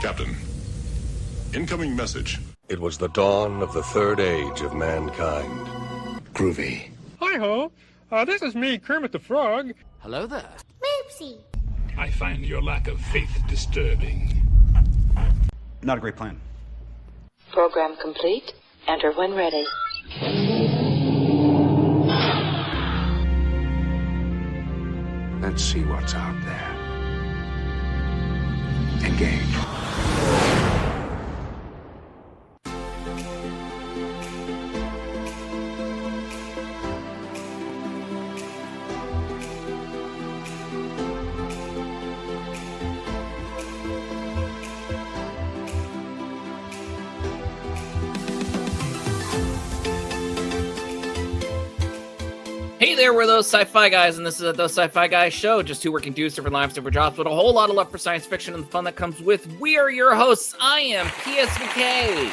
Captain, incoming message. It was the dawn of the third age of mankind. Groovy. Hi-ho. This is me, Kermit the Frog. Hello there. Oopsie. I find your lack of faith disturbing. Not a great plan. Program complete. Enter when ready. Let's see what's out there. Engage. Hey there, we're those sci-fi guys, and this is Those Sci-Fi Guys show. Just two working dudes, different lives, different jobs, but a whole lot of love for science fiction and the fun that comes with. We are your hosts. I am PSVK.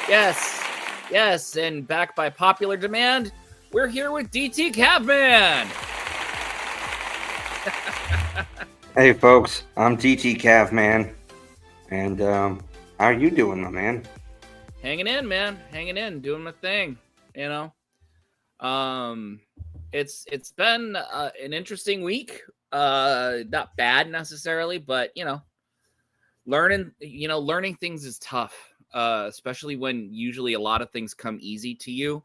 Yes, and back by popular demand, we're here with DT Cavman. Hey folks, I'm DT Cavman, and how are you doing, my man? Hanging in, man. Hanging in, doing my thing, you know. It's been an interesting week. Not bad necessarily, but learning things is tough. Especially when usually a lot of things come easy to you.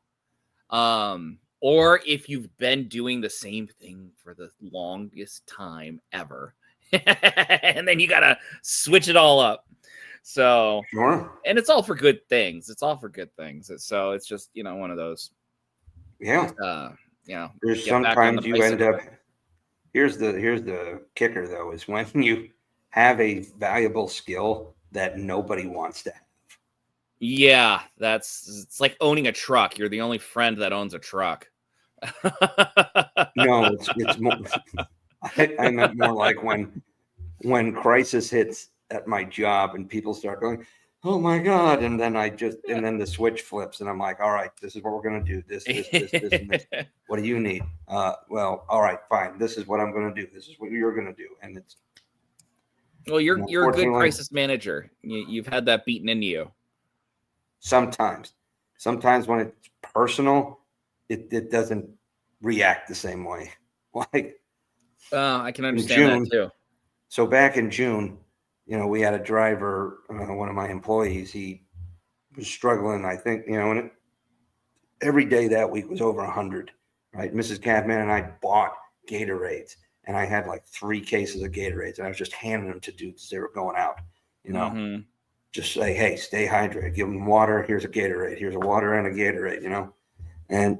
Or if you've been doing the same thing for the longest time ever. And then you gotta switch it all up. So Sure. And it's all for good things. So it's just, one of those. Yeah. There's sometimes you end up. Here's the kicker though, is when you have a valuable skill that nobody wants to have. Yeah, it's like owning a truck. You're the only friend that owns a truck. No, it's more. I meant more like when crisis hits at my job and people start going, oh my God. And then then the switch flips and I'm like, all right, this is what we're going to do. This, and this. What do you need? Well, all right, fine. This is what I'm going to do. This is what you're going to do. And it's. Well, you're a good crisis manager. You've had that beaten into you. Sometimes when it's personal, it doesn't react the same way. Like, I can understand that too. So back in June, we had a driver, one of my employees, he was struggling, I think, and every day that week was over 100, right? Mrs. Catman and I bought Gatorades, and I had like 3 cases of Gatorades, and I was just handing them to dudes as they were going out, Mm-hmm. Just say, hey, stay hydrated, give them water, here's a Gatorade, here's a water and a Gatorade, and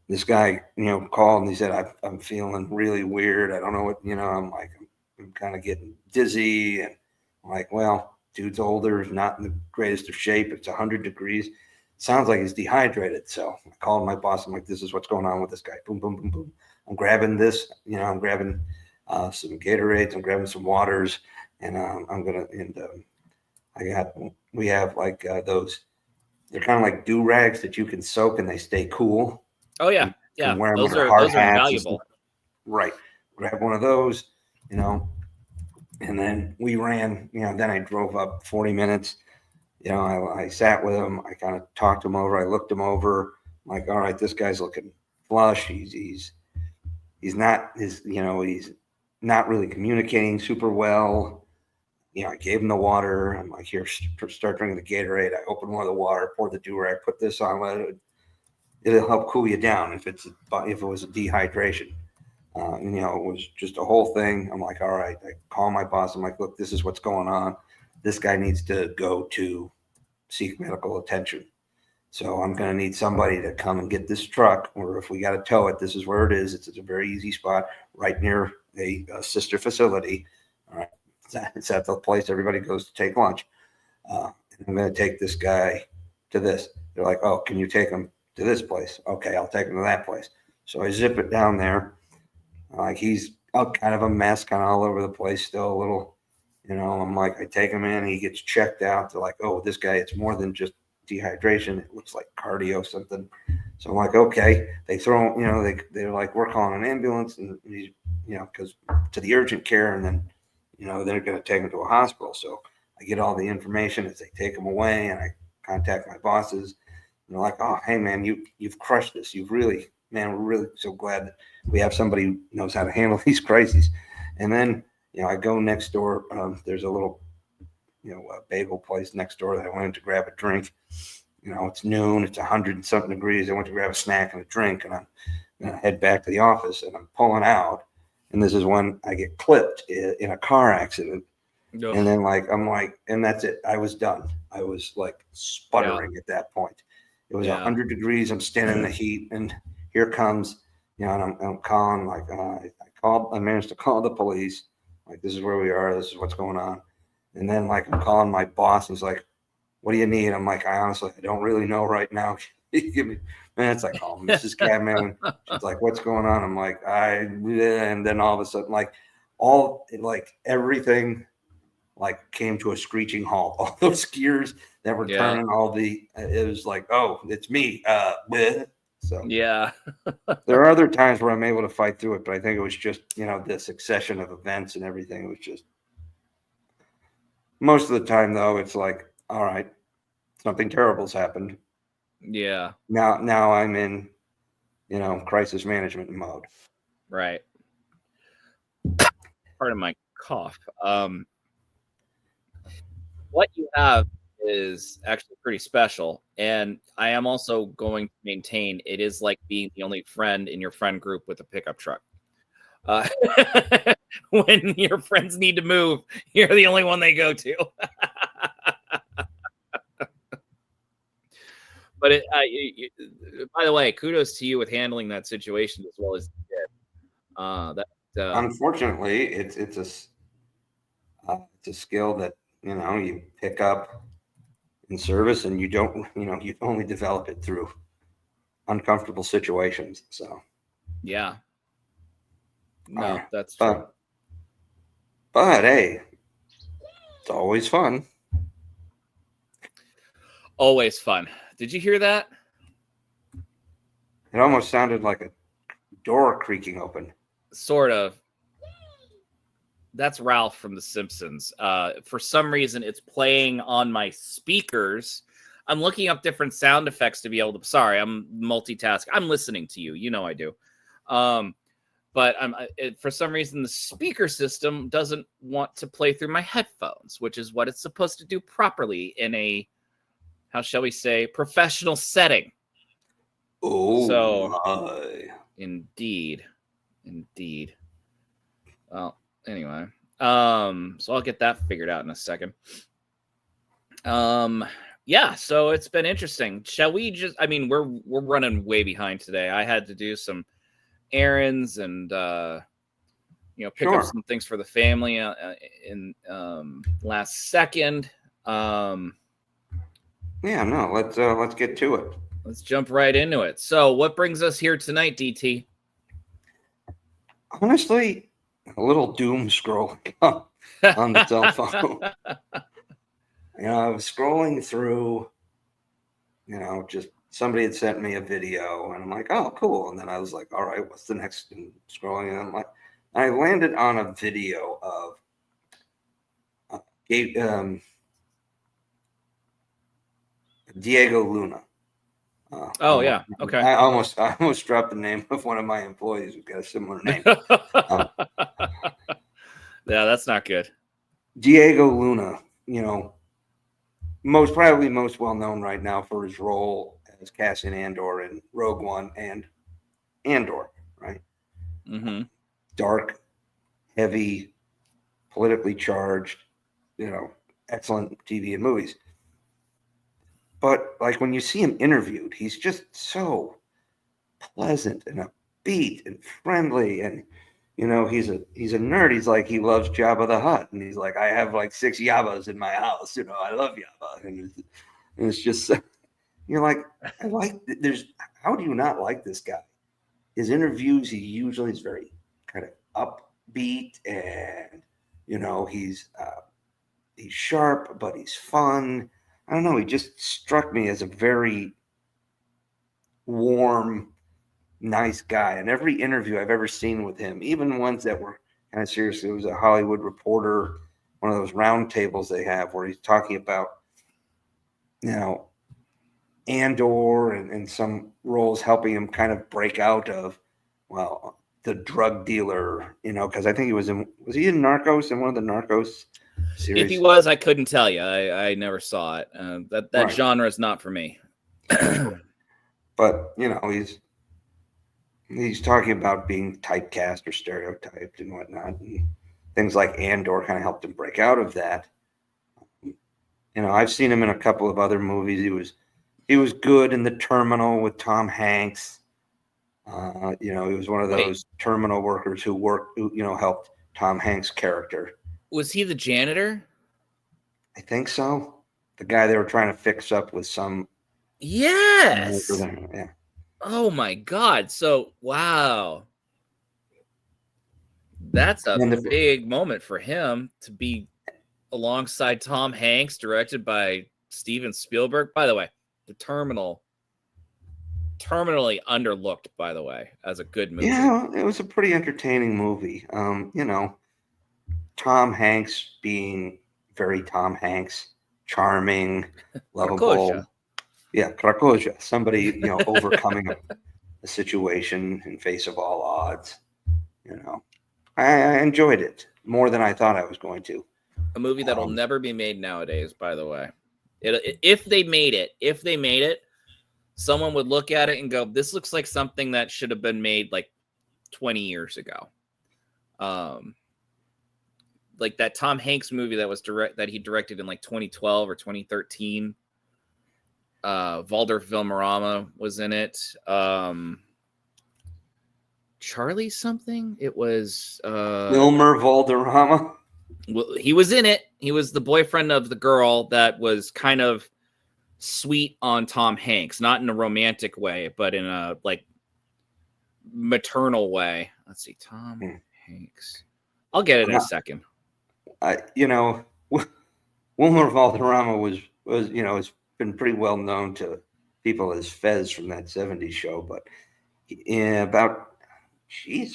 this guy, called and he said, I'm feeling really weird. I don't know what, I'm kind of getting dizzy, and I'm like, well, dude's older, not in the greatest of shape. It's 100 degrees. Sounds like he's dehydrated. So I called my boss. I'm like, this is what's going on with this guy. Boom, boom, boom, boom. I'm grabbing this. I'm grabbing some Gatorades. I'm grabbing some waters, and we have like those. They're kind of like do-rags that you can soak and they stay cool. Oh yeah, yeah. Those are valuable. Right. Grab one of those, and then we ran, then I drove up 40 minutes. I sat with him. I kind of talked him over. I looked him over. I'm like, all right, this guy's looking flush. He's not he's not really communicating super well. I gave him the water. I'm like, here, start drinking the Gatorade. I opened one of the water, poured the do-rag, put this on. It'll help cool you down if it was a dehydration. It was just a whole thing. I'm like, all right. I call my boss. I'm like, look, this is what's going on. This guy needs to go to seek medical attention. So I'm going to need somebody to come and get this truck, or if we got to tow it, this is where it is. It's a very easy spot right near a sister facility. All right. It's at the place everybody goes to take lunch. I'm going to take this guy to this. They're like, oh, can you take him to this place? Okay, I'll take him to that place. So I zip it down there. Like, he's kind of a mess, kind of all over the place, still a little, I'm like, I take him in, he gets checked out. They're like, oh, this guy, it's more than just dehydration. It looks like cardio something. So I'm like, okay. They throw, they're like, we're calling an ambulance, and he's, because to the urgent care, and then, they're going to take him to a hospital. So I get all the information as they take them away, and I contact my bosses. And they're like, "Oh, hey man, you've crushed this. You've really, man, we're really so glad that we have somebody who knows how to handle these crises." And then, I go next door. There's a little, a bagel place next door that I went in to grab a drink. It's noon. It's 100 and something degrees. I went to grab a snack and a drink, and I'm going to head back to the office, and I'm pulling out. And this is when I get clipped in a car accident. Ugh. And then and that's it. I was done. I was like sputtering at that point. It was 100 degrees. I'm standing in the heat, and here comes, and I'm calling, I managed to call the police. Like, this is where we are. This is what's going on. And then I'm calling my boss. He's like, "What do you need?" I'm like, I don't really know right now. Give me, man. It's like, "Oh, Mrs. Cadman." She's like, "What's going on?" I'm like, and then all of a sudden, everything came to a screeching halt. All those gears that were turning, it was like, "Oh, it's me." So yeah. there are other times where I'm able to fight through it, but I think it was just, the succession of events and everything. It was just, most of the time though, it's like, all right, something terrible's happened. Yeah. Now I'm in, crisis management mode. Right. Part of my cough. What you have is actually pretty special, and I am also going to maintain it is like being the only friend in your friend group with a pickup truck. When your friends need to move, you're the only one they go to. But by the way, kudos to you with handling that situation as well as you did. Unfortunately, it's a skill that you pick up in service, and you don't, you only develop it through uncomfortable situations. So yeah, no, that's true. But hey, it's always fun. Always fun. Did you hear that? It almost sounded like a door creaking open. Sort of. That's Ralph from The Simpsons. For some reason, it's playing on my speakers. I'm looking up different sound effects to be able to. Sorry, I'm multitasking. I'm listening to you. You know I do. But for some reason, the speaker system doesn't want to play through my headphones, which is what it's supposed to do properly in a, how shall we say, professional setting. Oh, so my. Indeed. Well, anyway, so I'll get that figured out in a second. Yeah, so it's been interesting. Shall we just? I mean, we're running way behind today. I had to do some errands and pick up some things for the family in last second. Yeah, no, let's get to it. Let's jump right into it. So, what brings us here tonight, DT? Honestly, a little doom scrolling on the cell phone. I was scrolling through, just somebody had sent me a video, and I'm like, "Oh, cool." And then I was like, "All right, what's the next?" And scrolling, and I'm like, I landed on a video of Diego Luna. Yeah. Okay. I almost dropped the name of one of my employees who's got a similar name. Yeah, that's not good. Diego Luna, most well known right now for his role as Cassian Andor in Rogue One and Andor, right? Mm-hmm. Dark, heavy, politically charged, excellent TV and movies. But when you see him interviewed, he's just so pleasant and upbeat and friendly, and he's a nerd. He's like, he loves Jabba the Hutt, and he's like, I have 6 Yabbas in my house. I love Jabba, and it's just, you're like, how do you not like this guy? His interviews, he usually is very kind of upbeat, and he's sharp, but he's fun. I don't know. He just struck me as a very warm, nice guy. And every interview I've ever seen with him, even ones that were kind of serious, it was a Hollywood Reporter one of those round tables they have where he's talking about, Andor and some roles helping him kind of break out of, the drug dealer, because I think was he in Narcos, in one of the Narcos series? If he was, I couldn't tell you. I never saw it. That Right. genre is not for me. But, he's talking about being typecast or stereotyped and whatnot. And things like Andor kind of helped him break out of that. I've seen him in a couple of other movies. He was good in The Terminal with Tom Hanks. He was one of those terminal workers who helped Tom Hanks' character. Was he the janitor? I think so. The guy they were trying to fix up with some. Yes. Yeah. Oh my God. So, wow. That's a big moment for him to be alongside Tom Hanks, directed by Steven Spielberg. By the way, The Terminal, terminally underlooked, by the way, as a good movie. Yeah, it was a pretty entertaining movie. Tom Hanks being very Tom Hanks, charming, lovable. Krakosia. Yeah, Krakosia. Somebody, overcoming a situation in face of all odds. I enjoyed it more than I thought I was going to. A movie that'll never be made nowadays, by the way. If they made it, someone would look at it and go, this looks like something that should have been made like 20 years ago. Like that Tom Hanks movie that he directed in like 2012 or 2013. Valder Vilmarama was in it. Charlie something? It was Wilmer Valderrama. Well, he was in it. He was the boyfriend of the girl that was kind of sweet on Tom Hanks, not in a romantic way, but in a like maternal way. Let's see, Tom Hanks. I'll get it in a second. Wilmer Valderrama was has been pretty well known to people as Fez from that 70s show, but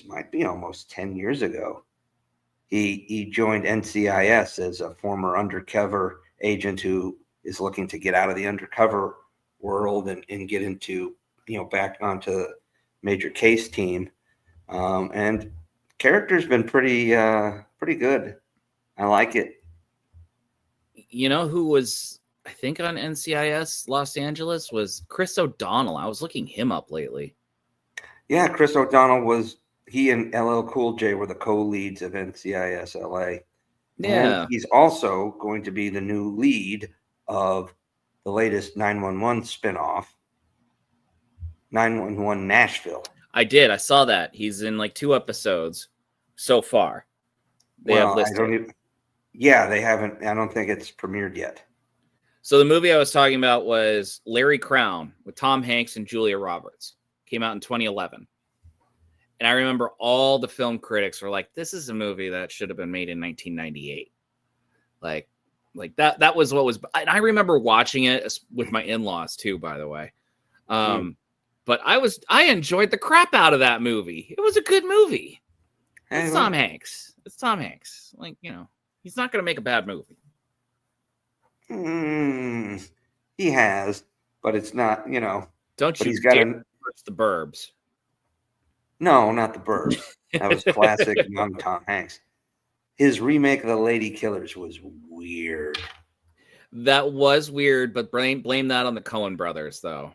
might be almost 10 years ago. He joined NCIS as a former undercover agent who is looking to get out of the undercover world and get into, back onto the major case team. And character's been pretty good. I like it. Who was, I think, on NCIS Los Angeles was Chris O'Donnell. I was looking him up lately. Yeah, Chris O'Donnell he and LL Cool J were the co-leads of NCIS LA. Yeah. And he's also going to be the new lead of the latest 911 spinoff, 911 Nashville. I did. I saw that. He's in like 2 episodes so far. They have listed. They haven't. I don't think it's premiered yet. So the movie I was talking about was Larry Crown with Tom Hanks and Julia Roberts. Came out in 2011. And I remember all the film critics were like, this is a movie that should have been made in 1998. Like that was what was, and I remember watching it with my in-laws too, by the way. But I enjoyed the crap out of that movie. It was a good movie. It's Tom Hanks. It's Tom Hanks. Like, he's not going to make a bad movie. He has, but it's not, Don't you he's got the Burbs. No, not the Burbs. That was classic young Tom Hanks. His remake of The Lady Killers was weird. That was weird, but blame that on the Coen brothers, though.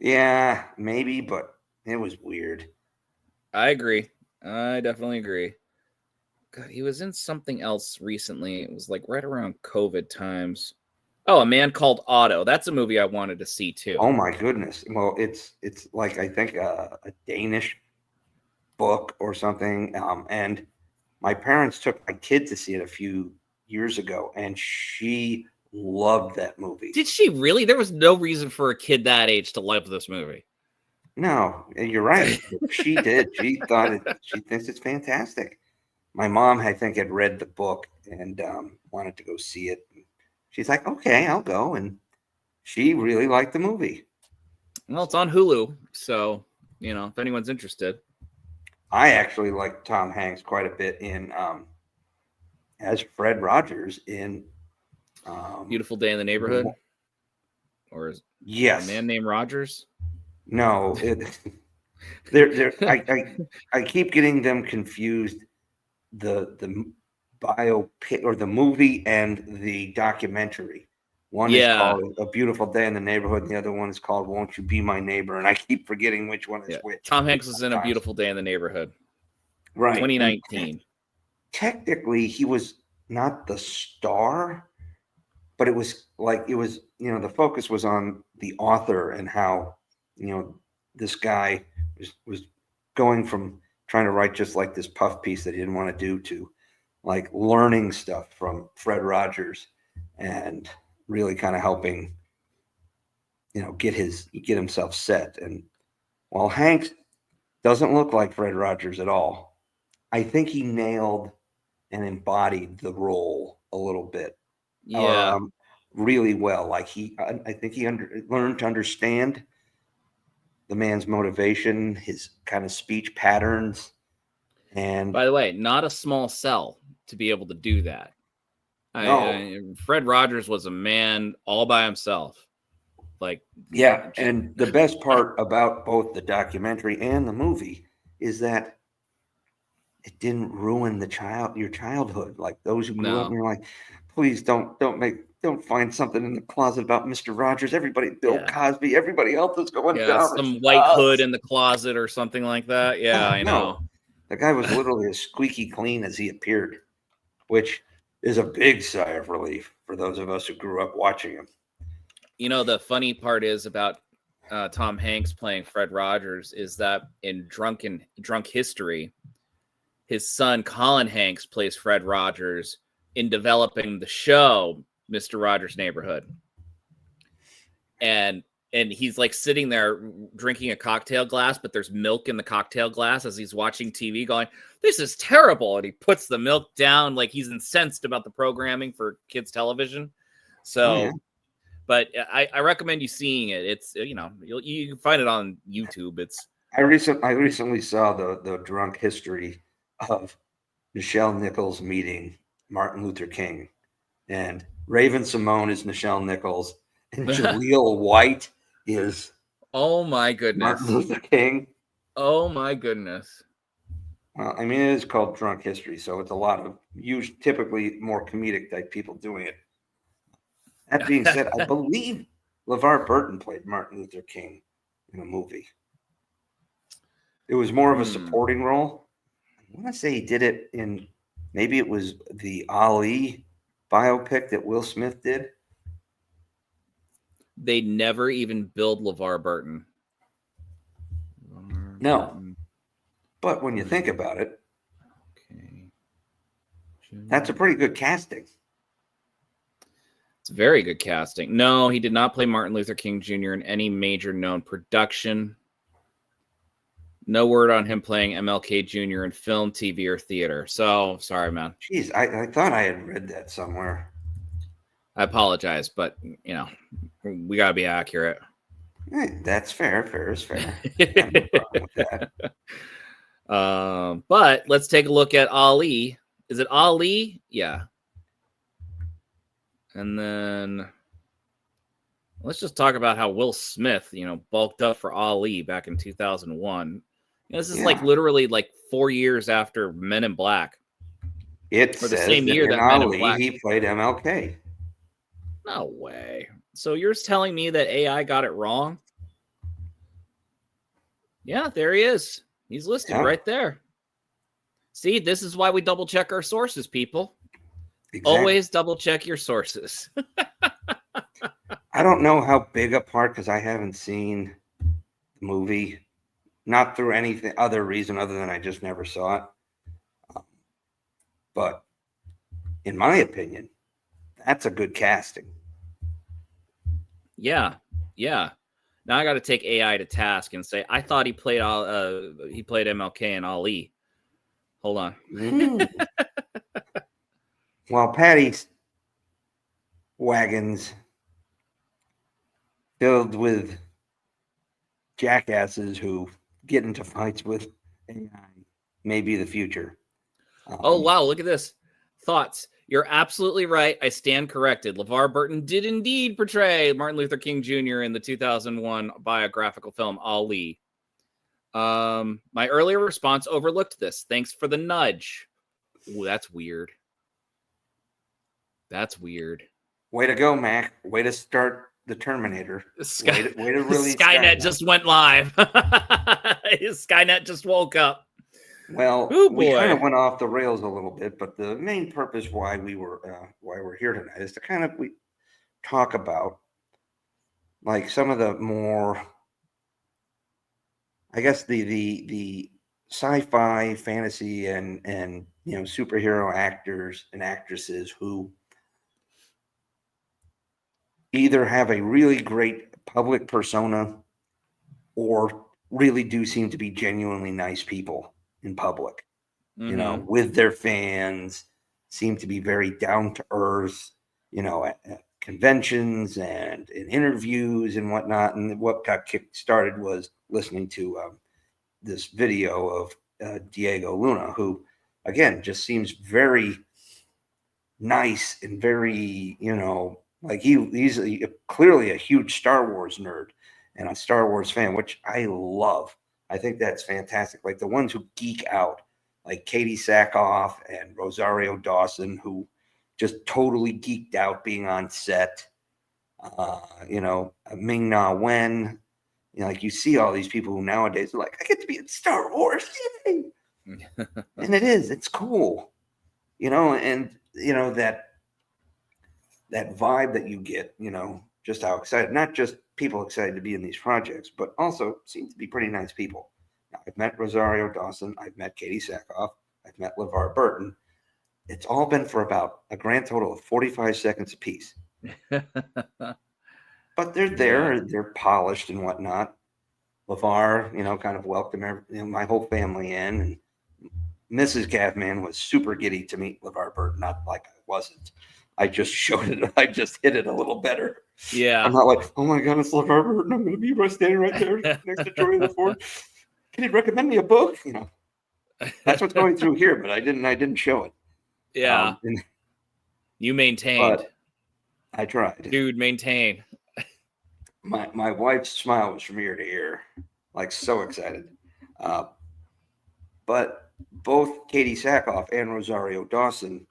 Yeah, maybe, but it was weird. I agree. I definitely agree. God, he was in something else recently. It was like right around COVID times. Oh, A Man Called Otto. That's a movie I wanted to see too. Oh my goodness. Well, it's like, I think a Danish book or something. And my parents took my kid to see it a few years ago, and she loved that movie. Did she really? There was no reason for a kid that age to love this movie. No, you're right. She did. She thinks it's fantastic. My mom, I think, had read the book and wanted to go see it. She's like, okay, I'll go. And she really liked the movie. Well, it's on Hulu. So, if anyone's interested. I actually like Tom Hanks quite a bit in as Fred Rogers in Beautiful Day in the Neighborhood, or is yes, A Man Named Rogers? No, I keep getting them confused. The biopic or the movie and the documentary. One is called A Beautiful Day in the Neighborhood, and the other one is called Won't You Be My Neighbor? And I keep forgetting which one is which. Tom Hanks was in A Beautiful Day in the Neighborhood. Right. 2019. Technically, he was not the star, but it was the focus was on the author and how, this guy was going from trying to write just like this puff piece that he didn't want to do to like learning stuff from Fred Rogers and really kind of helping, get himself set. And while Hanks doesn't look like Fred Rogers at all, I think he nailed and embodied the role a little bit. Yeah. Really well. Like I think he learned to understand the man's motivation, his kind of speech patterns. And by the way, not a small sell to be able to do that. No. Fred Rogers was a man all by himself. And the best part about both the documentary and the movie is that it didn't ruin your childhood. Like those who grew up and you're like, please don't find something in the closet about Mr. Rogers. Everybody, Bill Cosby, everybody else is going down. Some white hood in the closet or something like that. Yeah, I know. The guy was literally as squeaky clean as he appeared, which is a big sigh of relief for those of us who grew up watching him. The funny part is about Tom Hanks playing Fred Rogers is that in Drunk History, his son Colin Hanks plays Fred Rogers in developing the show Mr. Rogers' Neighborhood. And he's like sitting there drinking a cocktail glass, but there's milk in the cocktail glass as he's watching TV going, this is terrible. And he puts the milk down like he's incensed about the programming for kids television. So, but I recommend you seeing it. It's, you can find it on YouTube. I recently saw the Drunk History of Nichelle Nichols meeting Martin Luther King, and Raven Simone is Nichelle Nichols, and Jaleel White is oh my goodness Martin Luther King. Oh my goodness. Well, I mean, it is called Drunk History, so it's a lot of typically more comedic type people doing it. That being said, I believe LeVar Burton played Martin Luther King in a movie. It was more of a supporting role. I want to say he did it in, maybe it was the Ali biopic that Will Smith did. They never even billed LeVar Burton. No. But when you think about it, that's a pretty good casting. It's very good casting. No, he did not play Martin Luther King Jr. in any major known production. No word on him playing MLK Jr. in film, TV, or theater. So, sorry, man. Jeez, I thought I had read that somewhere. I apologize, but, we got to be accurate. Hey, that's fair. Fair is fair. But let's take a look at Ali. Is it Ali? Yeah. And then let's just talk about how Will Smith, bulked up for Ali back in 2001. This is literally 4 years after Men in Black. It says the same year that Men in Black. He played MLK. No way. So you're telling me that AI got it wrong? Yeah, there he is. He's listed right there. See, this is why we double check our sources, people. Exactly. Always double check your sources. I don't know how big a part, because I haven't seen the movie, not through anything other reason other than I just never saw it. But in my opinion, that's a good casting. Yeah. Now I got to take AI to task and say I thought he played MLK and Ali. Hold on. While Patty's wagons filled with jackasses who get into fights with AI may be the future. Oh, wow. Look at this. Thoughts? You're absolutely right. I stand corrected. LeVar Burton did indeed portray Martin Luther King Jr. in the 2001 biographical film Ali. My earlier response overlooked this. Thanks for the nudge. Ooh, that's weird. That's weird. Way to go, Mac. Way to start the Terminator. Way to release Skynet just went live. Skynet just woke up. Well, Ooh, we boy. kind of went off the rails a little bit, but the main purpose why we're here tonight is to kind of talk about like some of the more, I guess, the sci-fi, fantasy, and superhero actors and actresses who either have a really great public persona or really do seem to be genuinely nice people in public. Mm-hmm. With their fans, seem to be very down to earth, at conventions and in interviews and whatnot. And what got kick started was listening to this video of Diego Luna, who, again, just seems very nice and very, like he's clearly a huge Star Wars nerd and a Star Wars fan, which I love. I think that's fantastic. Like the ones who geek out, like Katie Sackhoff and Rosario Dawson, who just totally geeked out being on set. Ming-Na Wen. Like you see all these people who nowadays are like, I get to be in Star Wars. Yay! And it's cool. That vibe that you get, just how excited, not just people excited to be in these projects, but also seem to be pretty nice people. Now, I've met Rosario Dawson. I've met Katie Sackhoff. I've met LeVar Burton. It's all been for about a grand total of 45 seconds apiece. But they're there. Yeah. They're polished and whatnot. LeVar, kind of welcomed my whole family in. And Mrs. Gavman was super giddy to meet LeVar Burton. Not like I wasn't. I just showed it. I just hit it a little better. Yeah. I'm not like, oh my God, it's LeVar Burton. I'm going to be standing right there next to Joey LaForge. Can you recommend me a book? That's what's going through here, but I didn't show it. Yeah. You maintained. I tried. Dude, maintain. My wife's smile was from ear to ear, like so excited. But both Katie Sackhoff and Rosario Dawson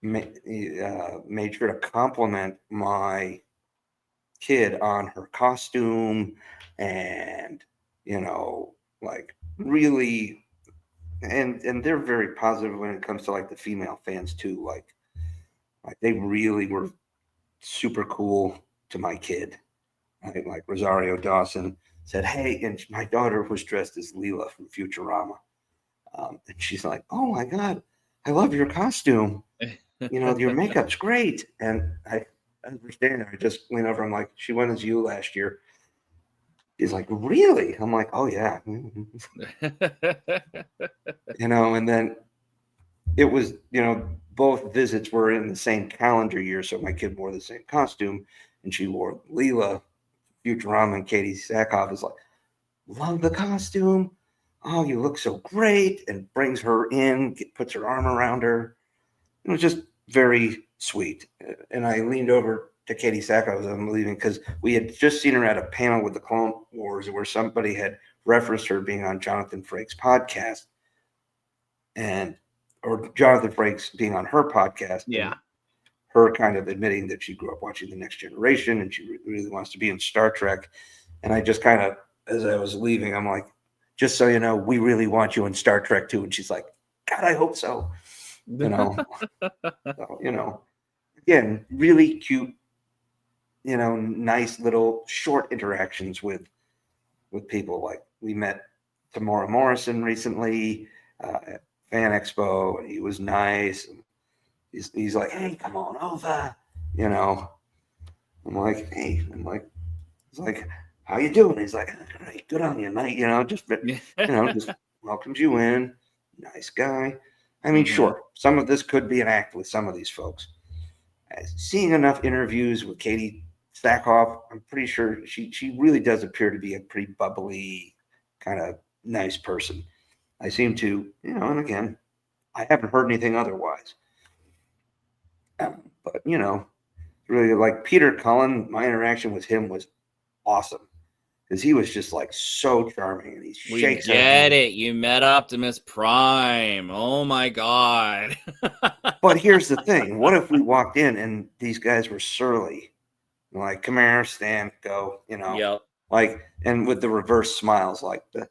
made sure to compliment my kid on her costume and, like really, and they're very positive when it comes to like the female fans too. Like they really were super cool to my kid. Like Rosario Dawson said, hey, and my daughter was dressed as Leela from Futurama. And she's like, oh my God, I love your costume. Your makeup's great. And I understand. I just lean over. I'm like, she went as you last year. He's like, really? I'm like, oh yeah. And then it was, both visits were in the same calendar year. So my kid wore the same costume and she wore Leela, Futurama, and Katie Sackhoff is like, love the costume. Oh, you look so great. And brings her in, puts her arm around her. It was just very sweet. And I leaned over to Katie Sackhoff as I'm leaving because we had just seen her at a panel with the Clone Wars where somebody had referenced her being on Jonathan Frakes' podcast or Jonathan Frakes being on her podcast. Yeah. Her kind of admitting that she grew up watching The Next Generation and she really wants to be in Star Trek. And I just kind of, as I was leaving, I'm like, just so you know, we really want you in Star Trek too. And she's like, God, I hope so. So, again, really cute, nice little short interactions with people. Like we met Tamora Morrison recently at Fan Expo, and he was nice. And he's like, hey, come on over. I'm like, hey, he's like, how you doing? He's like, great, good on you, mate. Just welcomes you in. Nice guy. I mean, sure, some of this could be an act with some of these folks. Seeing enough interviews with Katie Sackhoff, I'm pretty sure she really does appear to be a pretty bubbly, kind of nice person. I seem to, and again, I haven't heard anything otherwise. But really like Peter Cullen, my interaction with him was awesome because he was just like so charming, and he shakes. We get it. You met Optimus Prime. Oh my god. But here's the thing: what if we walked in and these guys were surly, like, "Come here, stand, go," Yep. like, and with the reverse smiles, like the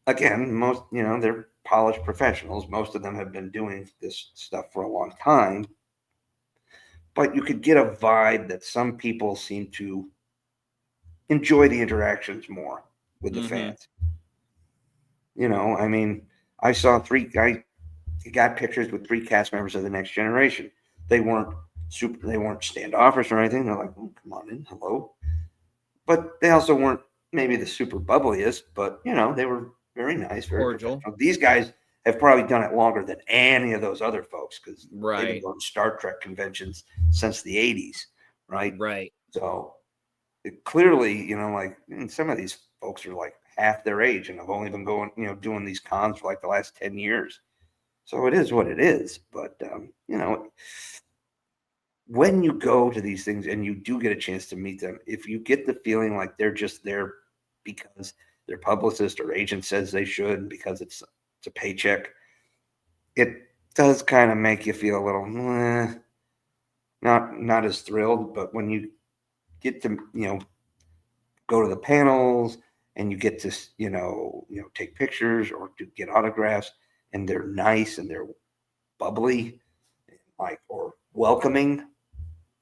again, most they're polished professionals. Most of them have been doing this stuff for a long time. But you could get a vibe that some people seem to enjoy the interactions more with the fans. I mean, I saw I got pictures with 3 cast members of The Next Generation. They weren't standoffish or anything. They're like, "Oh, come on in, hello." But they also weren't maybe the super bubbliest, but they were very nice, very cordial. These guys have probably done it longer than any of those other folks because they've been going to Star Trek conventions since the 80s, right? Right. So clearly, like, some of these folks are like half their age and have only been going, doing these cons for like the last 10 years. So it is what it is. But, when you go to these things and you do get a chance to meet them, if you get the feeling like they're just there because their publicist or agent says they should, and because it's a paycheck, it does kind of make you feel a little not as thrilled. But when you get to go to the panels and you get to take pictures or to get autographs, and they're nice and they're bubbly, like, or welcoming,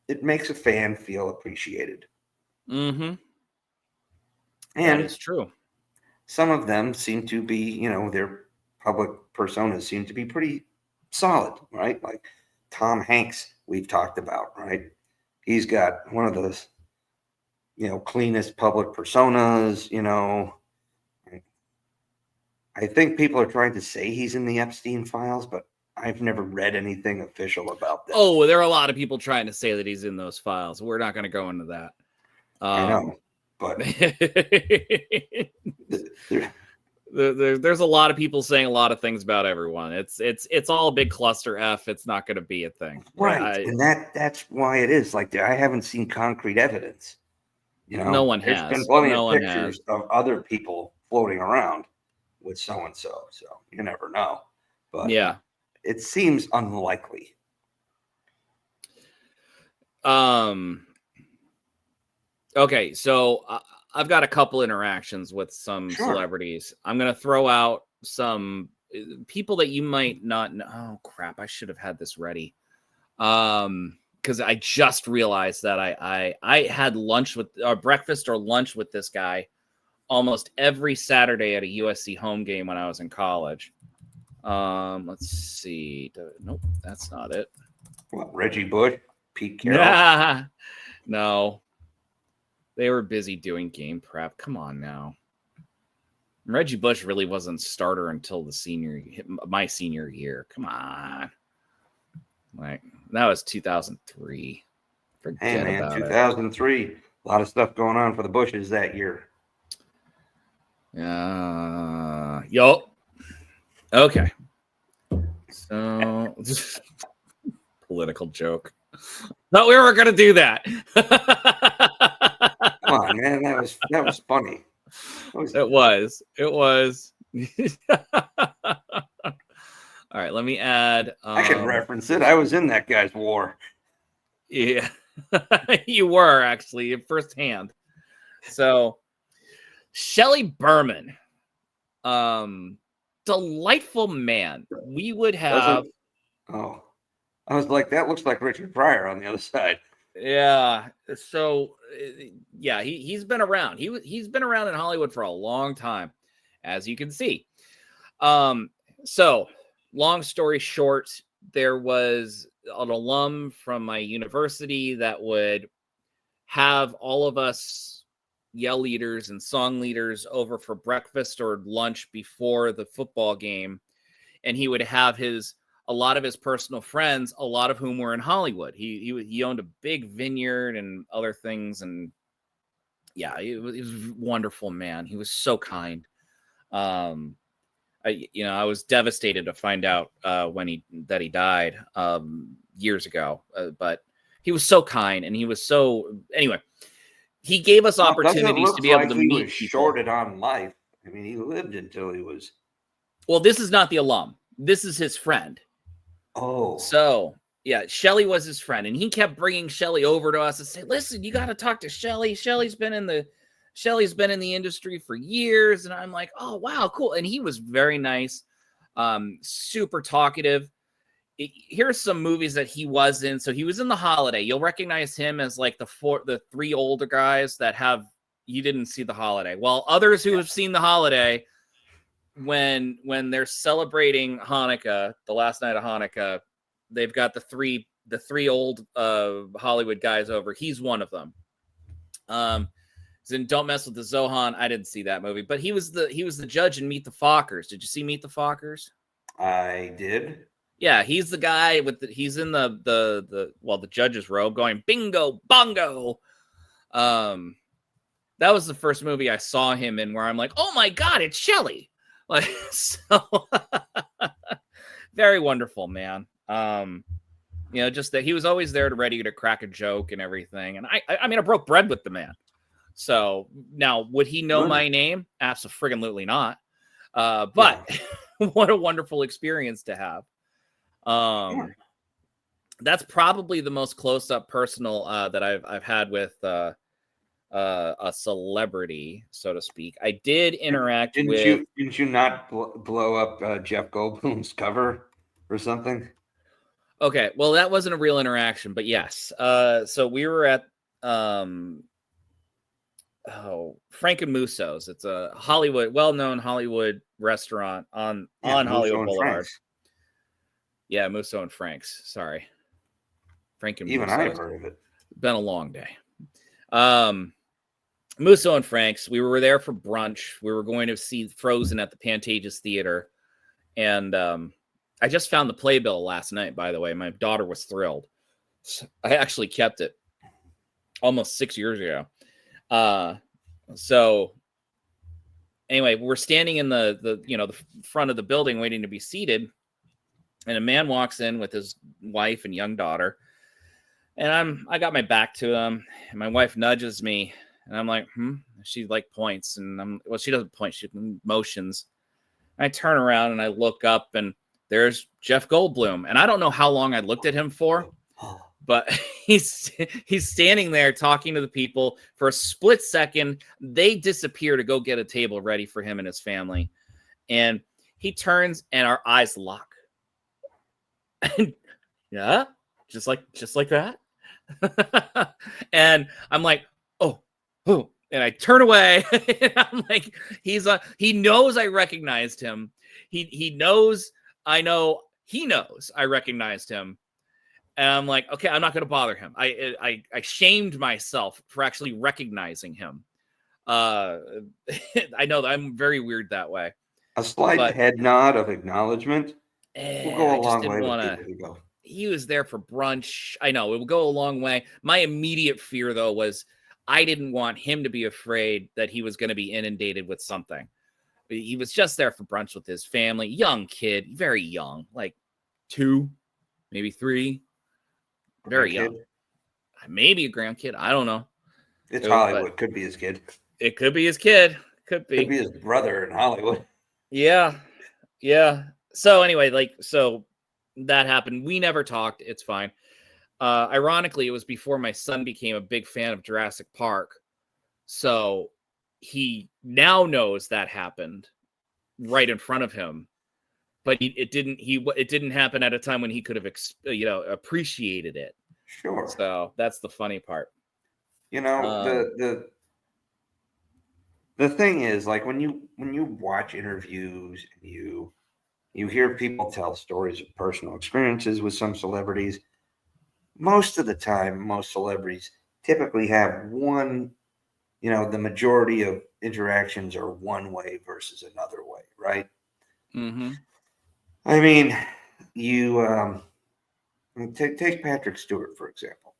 it makes a fan feel appreciated. Mm-hmm. And that is true. Some of them seem to be, their public personas seem to be pretty solid, right? Like Tom Hanks, we've talked about, right? He's got one of those, cleanest public personas, I think people are trying to say he's in the Epstein files, but I've never read anything official about that. Oh, there are a lot of people trying to say that he's in those files. We're not going to go into that. I know, but there's a lot of people saying a lot of things about everyone. It's all a big cluster F. It's not going to be a thing, right? And that's why it is like that. I haven't seen concrete evidence. No one has. There's been plenty of pictures of other people floating around with so and so. So you never know. But yeah, it seems unlikely. Okay, so I've got a couple interactions with some celebrities. I'm going to throw out some people that you might not know. Oh, crap. I should have had this ready. Because I just realized that I had lunch with breakfast or lunch with this guy almost every Saturday at a USC home game when I was in college. Let's see. Nope, that's not it. What, Reggie Bush? Pete Carroll? Yeah. No. They were busy doing game prep. Come on now. Reggie Bush really wasn't starter until my senior year. Come on. Like, that was 2003. Hey, man, 2003. A lot of stuff going on for the Bushes that year. Yup. Okay. So, political joke. Thought we were going to do that. Come on, man. That was funny. It was. All right, let me add. I can reference it. I was in that guy's war. Yeah, you were actually firsthand. So, Shelley Berman, delightful man. We would have. Oh, I was like, that looks like Richard Pryor on the other side. Yeah. So, yeah, he's been around. He's been around in Hollywood for a long time, as you can see. So, long story short, there was an alum from my university that would have all of us yell leaders and song leaders over for breakfast or lunch before the football game, and he would have a lot of his personal friends, a lot of whom were in Hollywood. He owned a big vineyard and other things. And yeah, he was a wonderful man. He was so kind. I was devastated to find out that he died years ago. But he was so kind, and he was so anyway. He gave us opportunities to be able to meet people. Shorted on life. I mean, he lived until he was. Well, this is not the alum. This is his friend. Oh, so yeah, Shelley was his friend, and he kept bringing Shelley over to us and say, "Listen, you got to talk to Shelley. Shelley's been in the industry for years." And I'm like, "Oh, wow, cool." And he was very nice, super talkative. Here's some movies that he was in. So he was in The Holiday. You'll recognize him as like the three older guys that you didn't see The Holiday. Well, others who have seen The Holiday, when they're celebrating Hanukkah, the last night of Hanukkah, they've got the three old Hollywood guys over. He's one of them. In Don't Mess with the Zohan. I didn't see that movie, but he was the judge in Meet the Fockers. Did you see Meet the Fockers? I did. Yeah, he's the guy he's in the judge's robe going bingo bongo. That was the first movie I saw him in where I'm like, oh my God, it's Shelley. Like, so very wonderful, man. Just that he was always there ready to crack a joke and everything. And I mean, I broke bread with the man. So now, would he know my name? Absolutely not. But what a wonderful experience to have. That's probably the most close-up personal that I've had with a celebrity, so to speak. I did interact with. Didn't you not blow up Jeff Goldblum's cover or something? Okay, well, that wasn't a real interaction, but yes. So we were at Frank and Musso's. It's a well-known Hollywood restaurant on Hollywood Boulevard. Frank's. Yeah, Musso and Frank's. Sorry. Frank and Even Musso's. I've heard of it. Been a long day. Musso and Frank's. We were there for brunch. We were going to see Frozen at the Pantages Theater. And I just found the playbill last night, by the way. My daughter was thrilled. I actually kept it almost 6 years ago. So anyway, we're standing in the front of the building waiting to be seated. And a man walks in with his wife and young daughter. And I got my back to him. And my wife nudges me. And I'm like, She like points. And she doesn't point. She motions. And I turn around and I look up. And there's Jeff Goldblum. And I don't know how long I looked at him for. But he's standing there talking to the people. For a split second, they disappear to go get a table ready for him and his family. And he turns and our eyes lock. Yeah, just like that. And I'm like, oh, and I turn away. And I'm like, he knows I recognized him. He knows he knows I recognized him. And I'm like, okay, I'm not going to bother him. I shamed myself for actually recognizing him. I know that I'm very weird that way. A slight head nod of acknowledgement. We'll go a long way with people. He was there for brunch. I know it will go a long way. My immediate fear, though, was I didn't want him to be afraid that he was going to be inundated with something. He was just there for brunch with his family. Young kid, very young, like 2, maybe 3. Very young. Maybe a grandkid. I don't know. It's Hollywood. Could be his kid. It could be his kid. Could be his brother in Hollywood. Yeah. Yeah. So anyway, so that happened. We never talked. It's fine. Ironically, it was before my son became a big fan of Jurassic Park. So he now knows that happened right in front of him. But it didn't happen at a time when he could have appreciated it. Sure. So that's the funny part. The thing is, like, when you watch interviews and you hear people tell stories of personal experiences with some celebrities, most of the time, most celebrities typically have one, the majority of interactions are one way versus another way, right? Mm-hmm. I mean, you take Patrick Stewart, for example.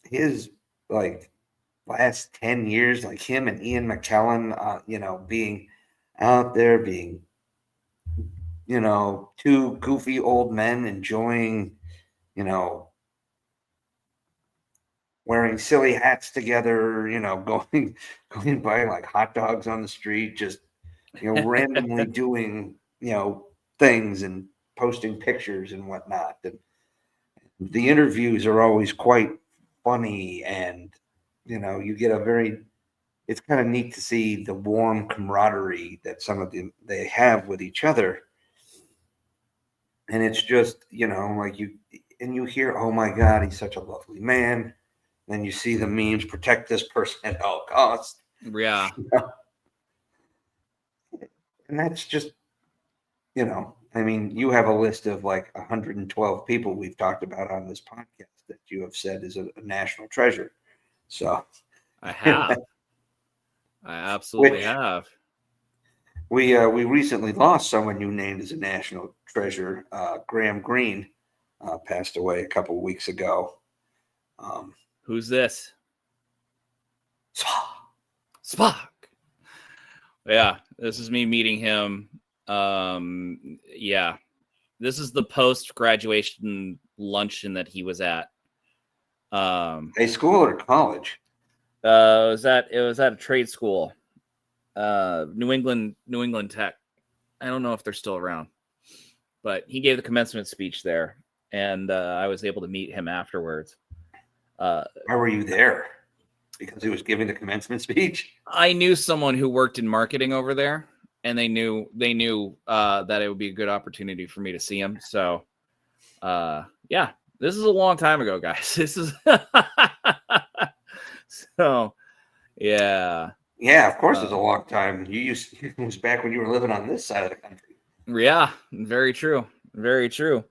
His, last 10 years, like him and Ian McKellen, being out there being, two goofy old men enjoying, wearing silly hats together, going buying like hot dogs on the street, just, randomly doing, things and posting pictures and whatnot. And the interviews are always quite funny, and, you get it's kind of neat to see the warm camaraderie that some of them they have with each other. And it's just, like you hear, oh my God, he's such a lovely man. Then you see the memes, protect this person at all costs. Yeah. And that's just, you have a list of like 112 people we've talked about on this podcast that you have said is a national treasure. So I have. I absolutely have. We recently lost someone you named as a national treasure. Graham Greene passed away a couple of weeks ago. Who's this? Spock. Yeah, this is me meeting him. Yeah, this is the post-graduation luncheon that he was at. A school or college? It was at a trade school, New England Tech. I don't know if they're still around, but he gave the commencement speech there, and I was able to meet him afterwards. Why were you there? Because he was giving the commencement speech? I knew someone who worked in marketing over there, and they knew that it would be a good opportunity for me to see him. So, yeah, this is a long time ago, guys. This is so, yeah. Yeah, of course, it's a long time. It was back when you were living on this side of the country. Yeah, very true. Very true.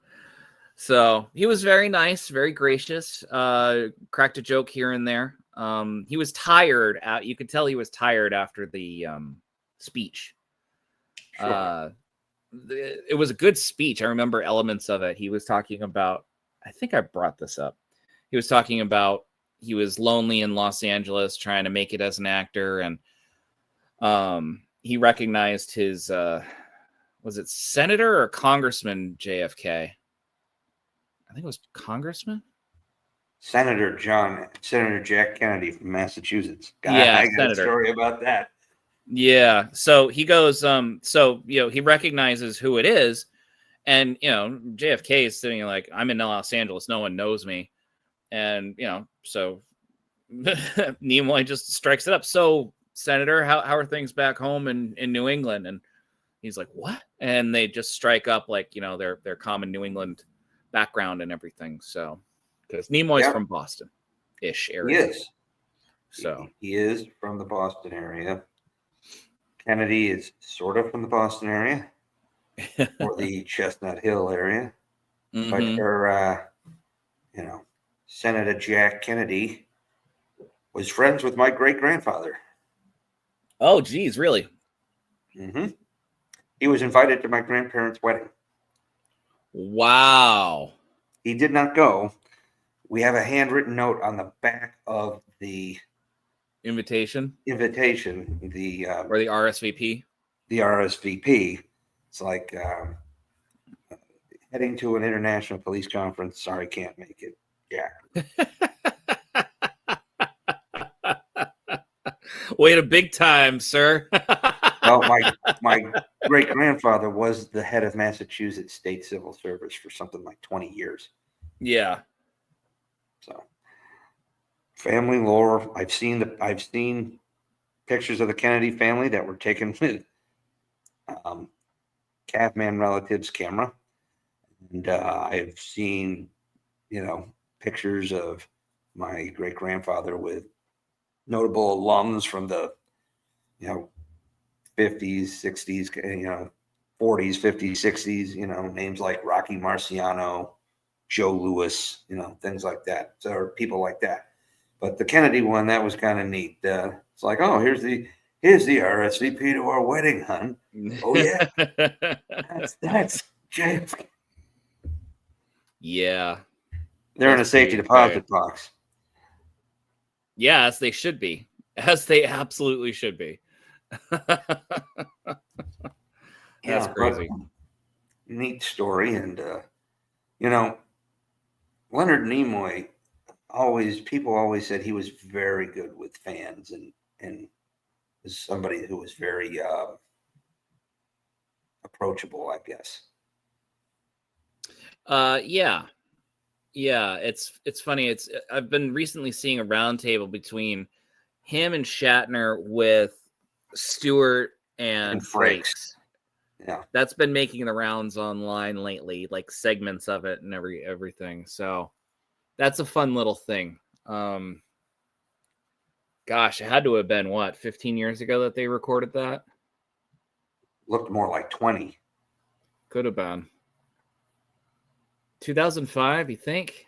So he was very nice, very gracious, cracked a joke here and there. He was tired. You could tell he was tired after the speech. Sure. It was a good speech. I remember elements of it. He was talking about, I think I brought this up. He was talking about he was lonely in Los Angeles trying to make it as an actor. And he recognized his, was it Senator or Congressman JFK? I think it was Congressman. Senator Jack Kennedy from Massachusetts. Yeah, I got Senator. a story about that. Yeah. So he goes, he recognizes who it is. And, JFK is sitting like, I'm in Los Angeles. No one knows me. And, so Nimoy just strikes it up. So, Senator, how are things back home in New England? And he's like, what? And they just strike up like, their common New England background and everything. So, because Nimoy's from Boston-ish area. He is. So he is from the Boston area. Kennedy is sort of from the Boston area or the Chestnut Hill area. Mm-hmm. But her, Senator Jack Kennedy was friends with my great-grandfather. Oh, geez, really? Mm-hmm. He was invited to my grandparents' wedding. Wow. He did not go. We have a handwritten note on the back of the Invitation, the or the RSVP. The RSVP. It's like heading to an international police conference. Sorry, can't make it. Yeah. Wait a big time, sir. Well, my great grandfather was the head of Massachusetts State Civil Service for something like 20 years. Yeah. So, family lore. I've seen pictures of the Kennedy family that were taken with caveman relatives' camera, and I've seen, pictures of my great grandfather with notable alums from the, 50s, 60s, 40s, 50s, 60s, names like Rocky Marciano, Joe Louis, things like that, or people like that. But the Kennedy one, that was kind of neat. It's like, oh, here's the RSVP to our wedding, hon. Oh yeah, that's JFK. Yeah, they're in a safety deposit box. Yeah, as they should be, as they absolutely should be. That's crazy. Neat story. And, Leonard Nimoy people always said he was very good with fans and was somebody who was very approachable, I guess. Yeah. It's funny. I've been recently seeing a roundtable between him and Shatner with Stewart and Frakes. Yeah, that's been making the rounds online lately, like segments of it and everything. So that's a fun little thing. Gosh, it had to have been 15 years ago that they recorded that. Looked more like 20. Could have been 2005. You think?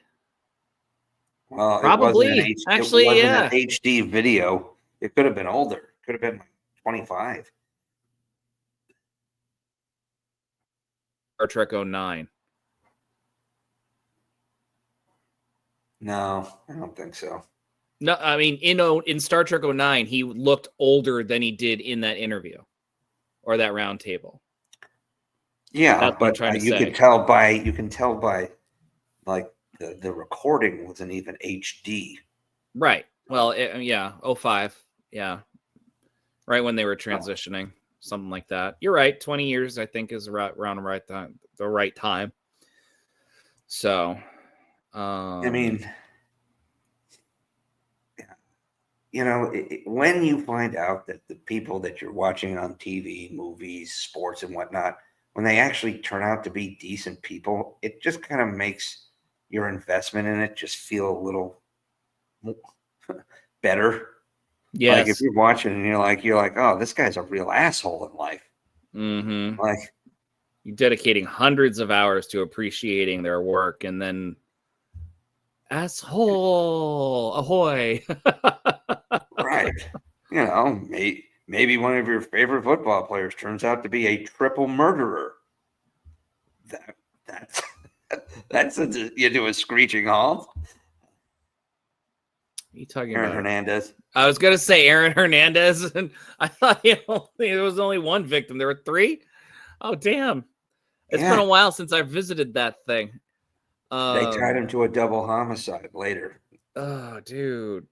Well, probably. Actually, it wasn't yeah. an HD video. It could have been older. It could have been like 25. Star Trek 09. No, I don't think so. No, I mean in Star Trek 09, he looked older than he did in that interview or that round table. Yeah, that's but you can tell by like the recording wasn't even HD. Right. Well, 05. Yeah. Right when they were transitioning, something like that. You're right. 20 years, I think, is around the right time. So, I mean, when you find out that the people that you're watching on TV, movies, sports, and whatnot, when they actually turn out to be decent people, it just kind of makes your investment in it just feel a little better. Yes. Like if you're watching and you're like, oh, this guy's a real asshole in life. Mm-hmm. Like you're dedicating hundreds of hours to appreciating their work, and then asshole ahoy. Right. Maybe one of your favorite football players turns out to be a triple murderer. That's you do a screeching halt. What are you talking Aaron about? Hernandez. I was going to say Aaron Hernandez, and I thought there was only one victim. There were 3? Oh, damn. It's been a while since I visited that thing. They tied him to a double homicide later. Oh, dude.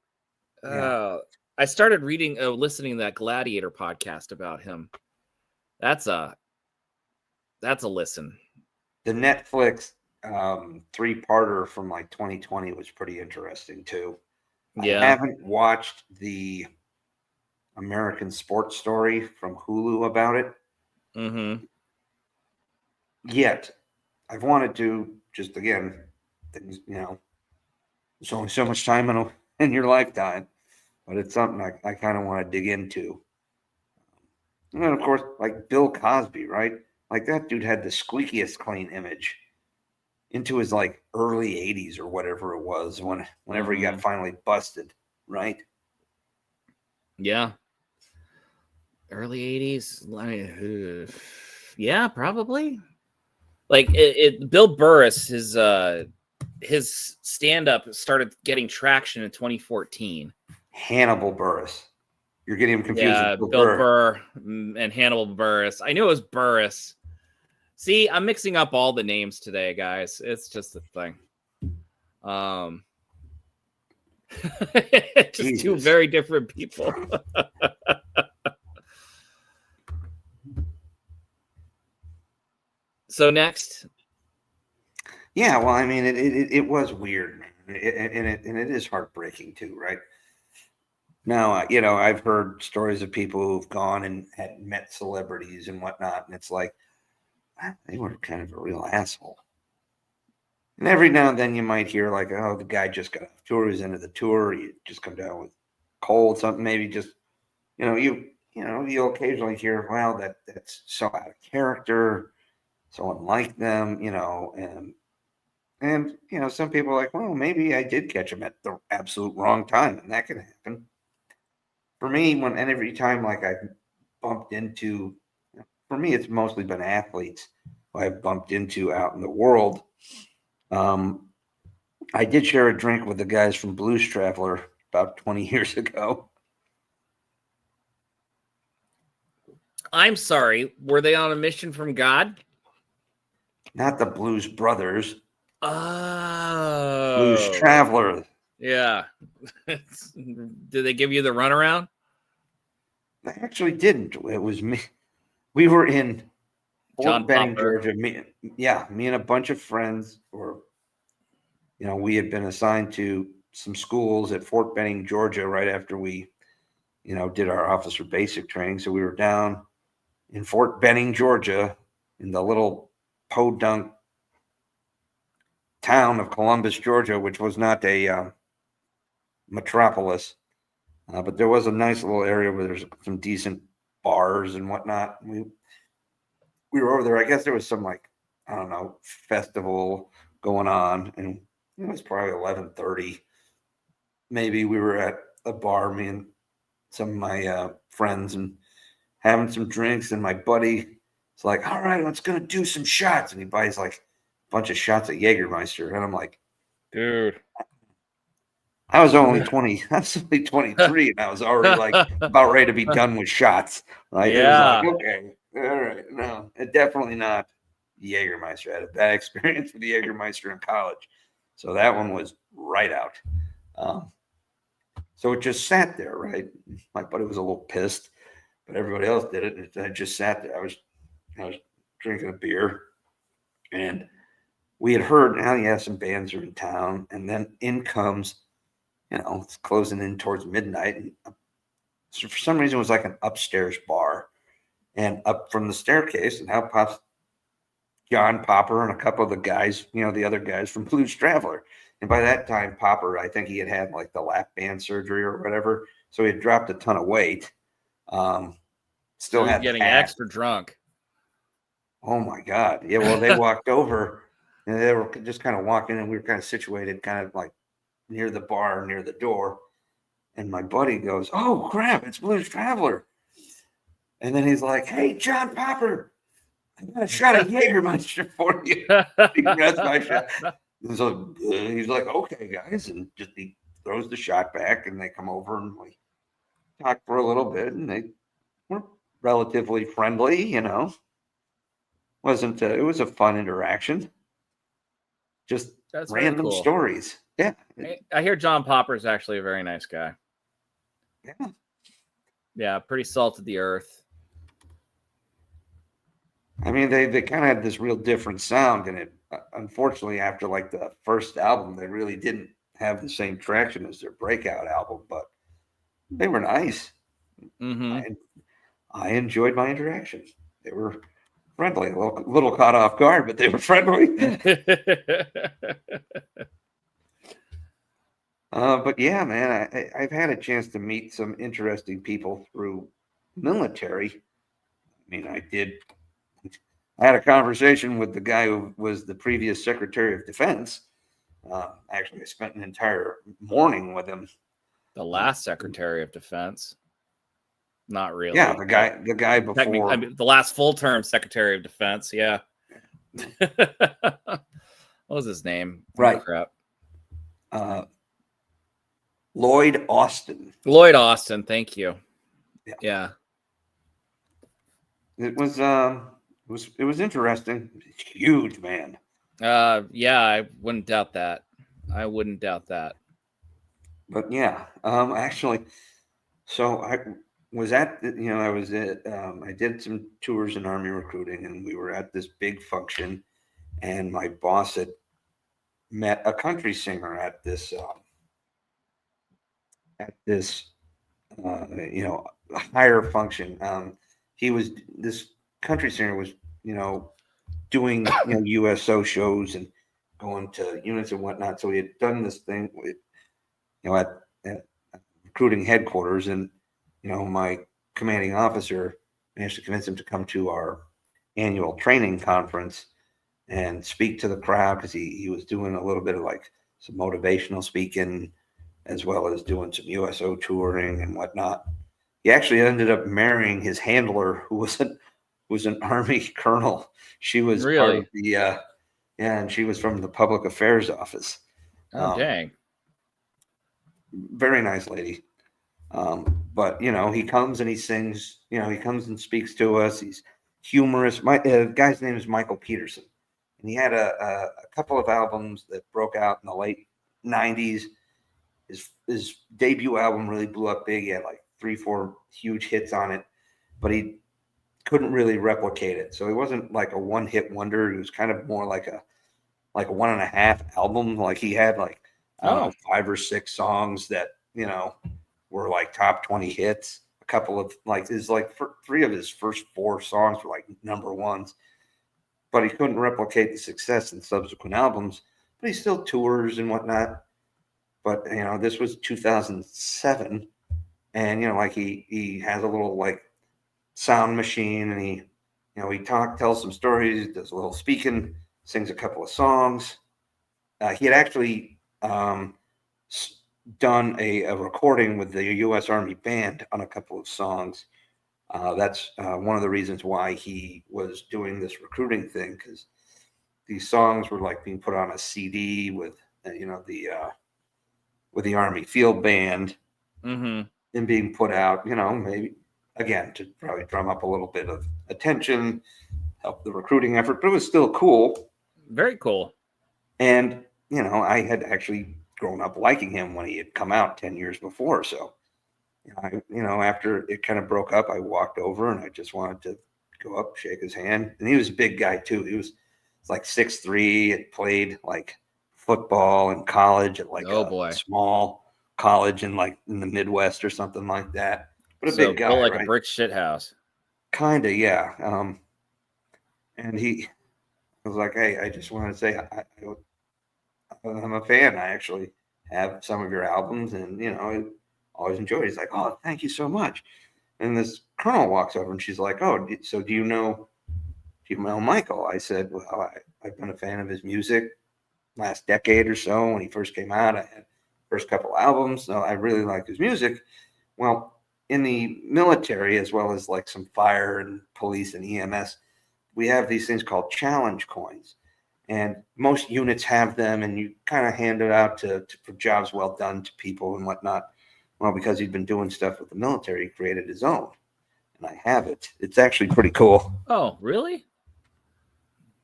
I started listening to that Gladiator podcast about him. That's a listen. The Netflix 3-parter from like 2020 was pretty interesting too. Yeah. I haven't watched the American Sports Story from Hulu about it. Mm-hmm. Yet. I've wanted to, just again, things, there's only so much time in your lifetime, but it's something I kind of want to dig into. And then, of course, like Bill Cosby, right? Like that dude had the squeakiest clean image into his like early 80s or whatever it was whenever he got finally busted, right? Yeah. Early 80s. I mean, yeah, probably. Like Bill Burris, his stand-up started getting traction in 2014. Hannibal Buress. You're getting him confused with Bill Burr and Hannibal Buress. I knew it was Burris. See, I'm mixing up all the names today, guys. It's just a thing. Just two very different people. So next. Yeah, well, I mean, it was weird, and it is heartbreaking too, right? Now, I've heard stories of people who've gone and had met celebrities and whatnot, and it's like, they were kind of a real asshole. And every now and then you might hear like, oh, the guy just got off tour, he's into the tour, you just come down with cold, something, maybe just, you'll occasionally hear, well, that's so out of character, so unlike them, and some people are like, well, maybe I did catch him at the absolute wrong time, and that can happen. For me, every time like I bumped into, for me, it's mostly been athletes who I've bumped into out in the world. I did share a drink with the guys from Blues Traveler about 20 years ago. I'm sorry. Were they on a mission from God? Not the Blues Brothers. Oh. Blues Traveler. Yeah. Did they give you the runaround? I actually didn't. It was me. We were in John Fort Benning, Popper. Georgia. Me and a bunch of friends we had been assigned to some schools at Fort Benning, Georgia, right after we, did our officer basic training. So we were down in Fort Benning, Georgia, in the little podunk town of Columbus, Georgia, which was not a metropolis, but there was a nice little area where there's some decent bars and whatnot. We were over there. I guess there was some festival going on, and it was probably 11:30. Maybe we were at a bar, me and some of my friends, and having some drinks, and my buddy is like, all right, let's go do some shots. And he buys like a bunch of shots of Jägermeister. And I'm like, dude, I was only 20. I was only 23, and I was already like about ready to be done with shots. Like, it was like, okay, all right, no, definitely not Jägermeister. I had a bad experience with the Jägermeister in college, so that one was right out. So it just sat there, right? My buddy was a little pissed, but everybody else did it. And I just sat there. I was drinking a beer, and we had heard, some bands are in town, and then in comes, it's closing in towards midnight. And so for some reason, it was like an upstairs bar, and up from the staircase, and out pops John Popper and a couple of the guys, the other guys from Blues Traveler. And by that time, Popper, I think he had like the lap band surgery or whatever. So he had dropped a ton of weight. Still had getting extra drunk. Oh my God. Yeah. Well, they walked over and they were just kind of walking, and we were kind of situated kind of like near the bar, near the door. And my buddy goes, oh crap, it's Blues Traveler. And then he's like, hey, John Popper, I got a shot of Jägermeister for you. That's my shot. And so he's like, okay, guys. And just he throws the shot back, and they come over and we talk for a little bit, and they were relatively friendly, it was a fun interaction. Just That's random cool. stories. Yeah. I hear John Popper is actually a very nice guy. Yeah. Yeah. Pretty salt of the earth. I mean, they kind of had this real different sound, and it, unfortunately, after like the first album, they really didn't have the same traction as their breakout album, but they were nice. Mm-hmm. I enjoyed my interactions. They were friendly, a little caught off guard, but they were friendly. But yeah, man, I've had a chance to meet some interesting people through military. I mean, I had a conversation with the guy who was the previous Secretary of Defense. Actually, I spent an entire morning with him. The last Secretary of Defense. Not really. Yeah, the guy before. I mean, the last full-term Secretary of Defense. Yeah. What was his name? Right. Crap. Lloyd Austin. Lloyd Austin. Thank you. Yeah. It was interesting. Huge man. Yeah, I wouldn't doubt that. But yeah, actually, so I was at, I did some tours in Army recruiting, and we were at this big function, and my boss had met a country singer at this higher function. This country singer was, doing USO shows and going to units and whatnot. So he had done this thing with, at recruiting headquarters, and my commanding officer managed to convince him to come to our annual training conference and speak to the crowd, because he was doing a little bit of like some motivational speaking, as well as doing some USO touring and whatnot. He actually ended up marrying his handler, who was an Army colonel. She was part of the and she was from the public affairs office. Oh, dang. Very nice lady. But he comes and he sings. He comes and speaks to us. He's humorous. My guy's name is Michael Peterson, and he had a couple of albums that broke out in the late '90s. His debut album really blew up big. He had like 3-4 huge hits on it, but he couldn't really replicate it. So he wasn't like a one-hit wonder. He was kind of more like a 1.5 album. Like he had like 5 or 6 songs that were like top 20 hits. A couple of three of his first 4 songs were like number ones, but he couldn't replicate the success in subsequent albums. But he still tours and whatnot. But this was 2007, and he has a little like sound machine, and he tells some stories, does a little speaking, sings a couple of songs. He had actually done a recording with the U.S. Army Band on a couple of songs. That's one of the reasons why he was doing this recruiting thing, because these songs were like being put on a CD with the Army Field Band, and being put out, maybe again to probably drum up a little bit of attention, help the recruiting effort, but it was still cool. Very cool. And I had actually grown up liking him when he had come out 10 years before. So, after it kind of broke up, I walked over and I just wanted to go up, shake his hand. And he was a big guy too. He was like 6'3", had played like football in college at like a small college in the Midwest or something like that. But a big guy, like right? A brick shit house. Kind of, yeah. And he was like, "Hey, I just want to say I'm a fan. I actually have some of your albums, and I always enjoy it." He's like, "Oh, thank you so much." And this colonel walks over, and she's like, "Oh, so do you know Michael?" I said, "Well, I've been a fan of his music last decade or so. When he first came out, I had first couple albums, so I really like his music." Well, in the military, as well as like some fire and police and EMS, we have these things called challenge coins, and most units have them, and you kind of hand it out for jobs well done to people and whatnot. Well, because he'd been doing stuff with the military, he created his own, and I have it. It's actually pretty cool. Oh, really?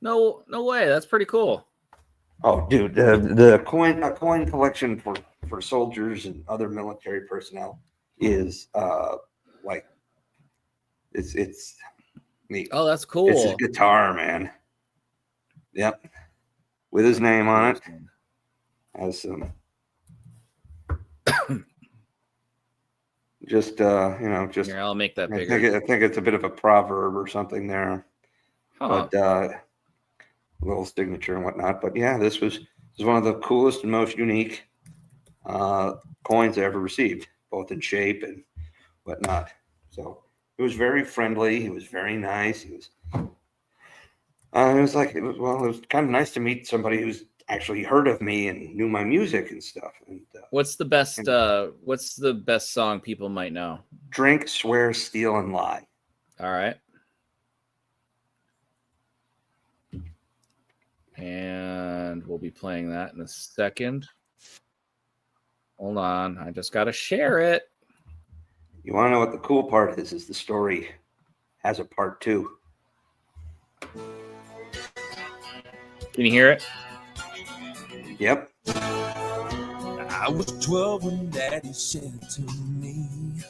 No way. That's pretty cool. Oh, dude, the coin collection for soldiers and other military personnel is like it's neat. Oh, that's cool. It's his guitar, man. Yep, with his name on it. Has some just Here, I'll make that bigger. I think it's a bit of a proverb or something there, but little signature and whatnot. But yeah, this was one of the coolest and most unique coins I ever received, both in shape and whatnot. So it was very friendly. He was very nice. It was kind of nice to meet somebody who's actually heard of me and knew my music and stuff. And what's the best song people might know? Drink, Swear, Steal, and Lie. All right. And we'll be playing that in a second. Hold on. I just got to share it. You want to know what the cool part is the story has a part 2. Can you hear it? Yep. I was 12 when Daddy said to me,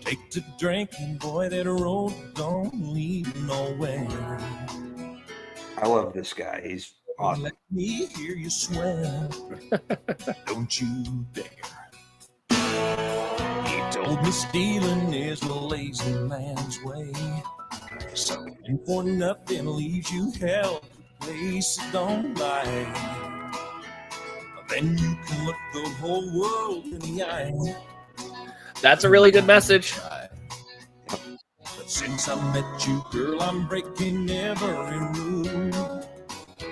take to drinking, boy, that road don't lead nowhere. I love this guy. He's awesome. Let me hear you swear. Don't you dare. He told me stealing is a lazy man's way. Something for nothing leaves you held to place, don't lie. Then you can look the whole world in the eye. That's a really good message. But since I met you, girl, I'm breaking every rule.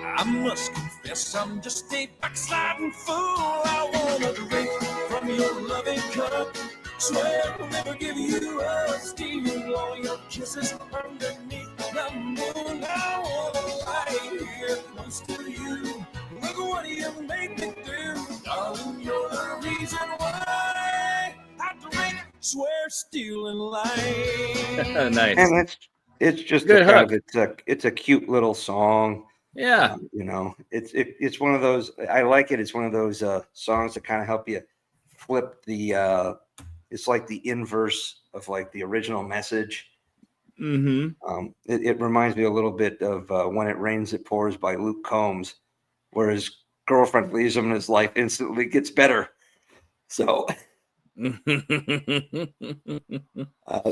I must confess I'm just a backsliding fool. I wanna drink from your loving cup. Swear I'll never give you up. Steal all your kisses underneath the moon. I wanna lie here close to you. Look what you make me do. Darling, you're the reason why I Swear stealing light. Nice. And it's just Good a kind hook. of it's a cute little song. Yeah. You know, it's one of those. I like it. It's one of those songs that kind of help you flip the. It's like the inverse of like the original message. Mm-hmm. It reminds me a little bit of When It Rains, It Pours by Luke Combs, where his girlfriend leaves him and his life instantly gets better. So,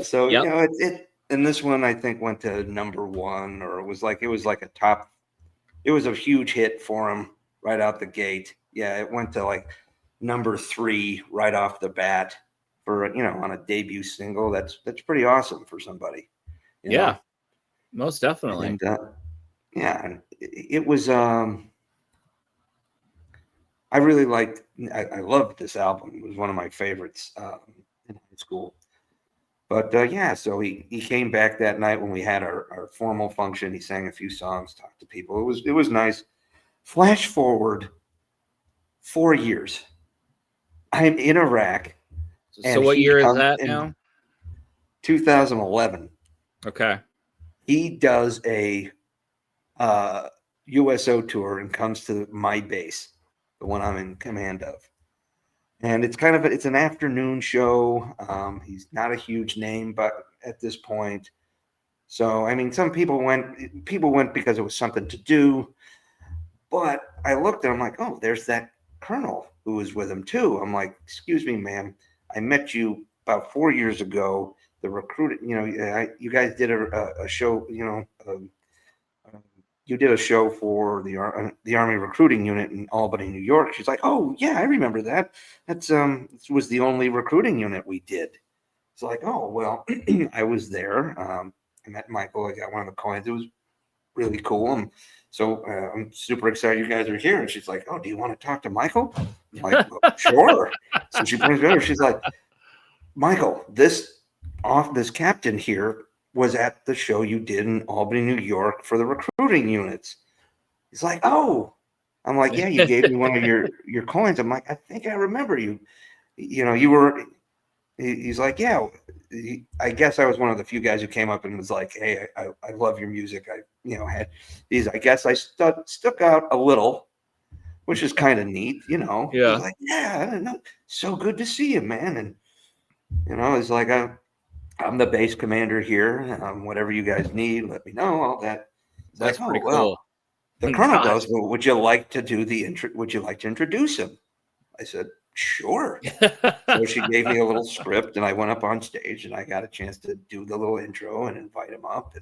so Yep. you know, it and this one I think went to #1, or it was like a top. It was a huge hit for him right out the gate. Yeah, it went to like #3 right off the bat for on a debut single. That's pretty awesome for somebody. You Yeah. know? Most definitely. And yeah, and it was. I really liked. I loved this album. It was one of my favorites in high school. But yeah, so he came back that night when we had our formal function. He sang a few songs, talked to people. It was nice. Flash forward 4 years. I'm in Iraq. So what year is that now? 2011. Okay. He does a USO tour and comes to my base, the one I'm in command of. And it's kind of it's an afternoon show. He's not a huge name, but at this point, so I mean, some people went because it was something to do. But I looked and I'm like, oh, there's that colonel who was with him too. I'm like, excuse me, ma'am, I met you about 4 years ago. The recruit, you guys did a show, you did a show for the Army recruiting unit in Albany, New York. She's like, oh yeah, I remember that. That's this was the only recruiting unit we did. It's like, oh well, I was there. I met Michael. I got one of the coins. It was really cool. So I'm super excited you guys are here. And she's like, oh, do you want to talk to Michael? I'm like, well, sure. So she brings me over. She's like, Michael, this captain here was at the show you did in Albany, New York for the recruiting units. He's like, oh. I'm like, yeah, you gave me one of your coins. I'm like, I think I remember you. You were. He's like, yeah. I guess I was one of the few guys who came up and was like, hey, I love your music. I guess I stuck out a little, which is kind of neat, Yeah. He's like, yeah, I don't know. So good to see you, man. And it's like I'm the base commander here. Whatever you guys need, let me know. All that. That's like, pretty cool. Well, the colonel goes, well, would you like to do would you like to introduce him? I said, sure. So she gave me a little script and I went up on stage and I got a chance to do the little intro and invite him up.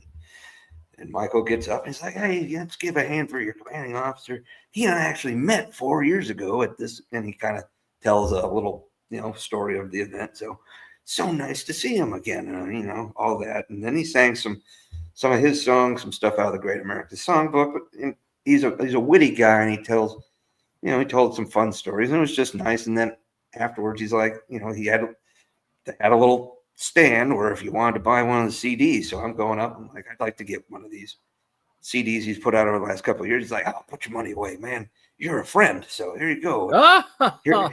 And Michael gets up and he's like, hey, let's give a hand for your commanding officer. He and I actually met 4 years ago at this. And he kind of tells a little, story of the event. So nice to see him again, and all that. And then he sang some of his songs, some stuff out of the Great American Songbook. But he's a witty guy, and he told some fun stories, and it was just nice. And then afterwards, he's like, they had a little stand where if you wanted to buy one of the CDs. So I'm going up, I'm like, I'd like to get one of these CDs he's put out over the last couple of years. He's like, oh, put your money away, man. You're a friend, so here you go.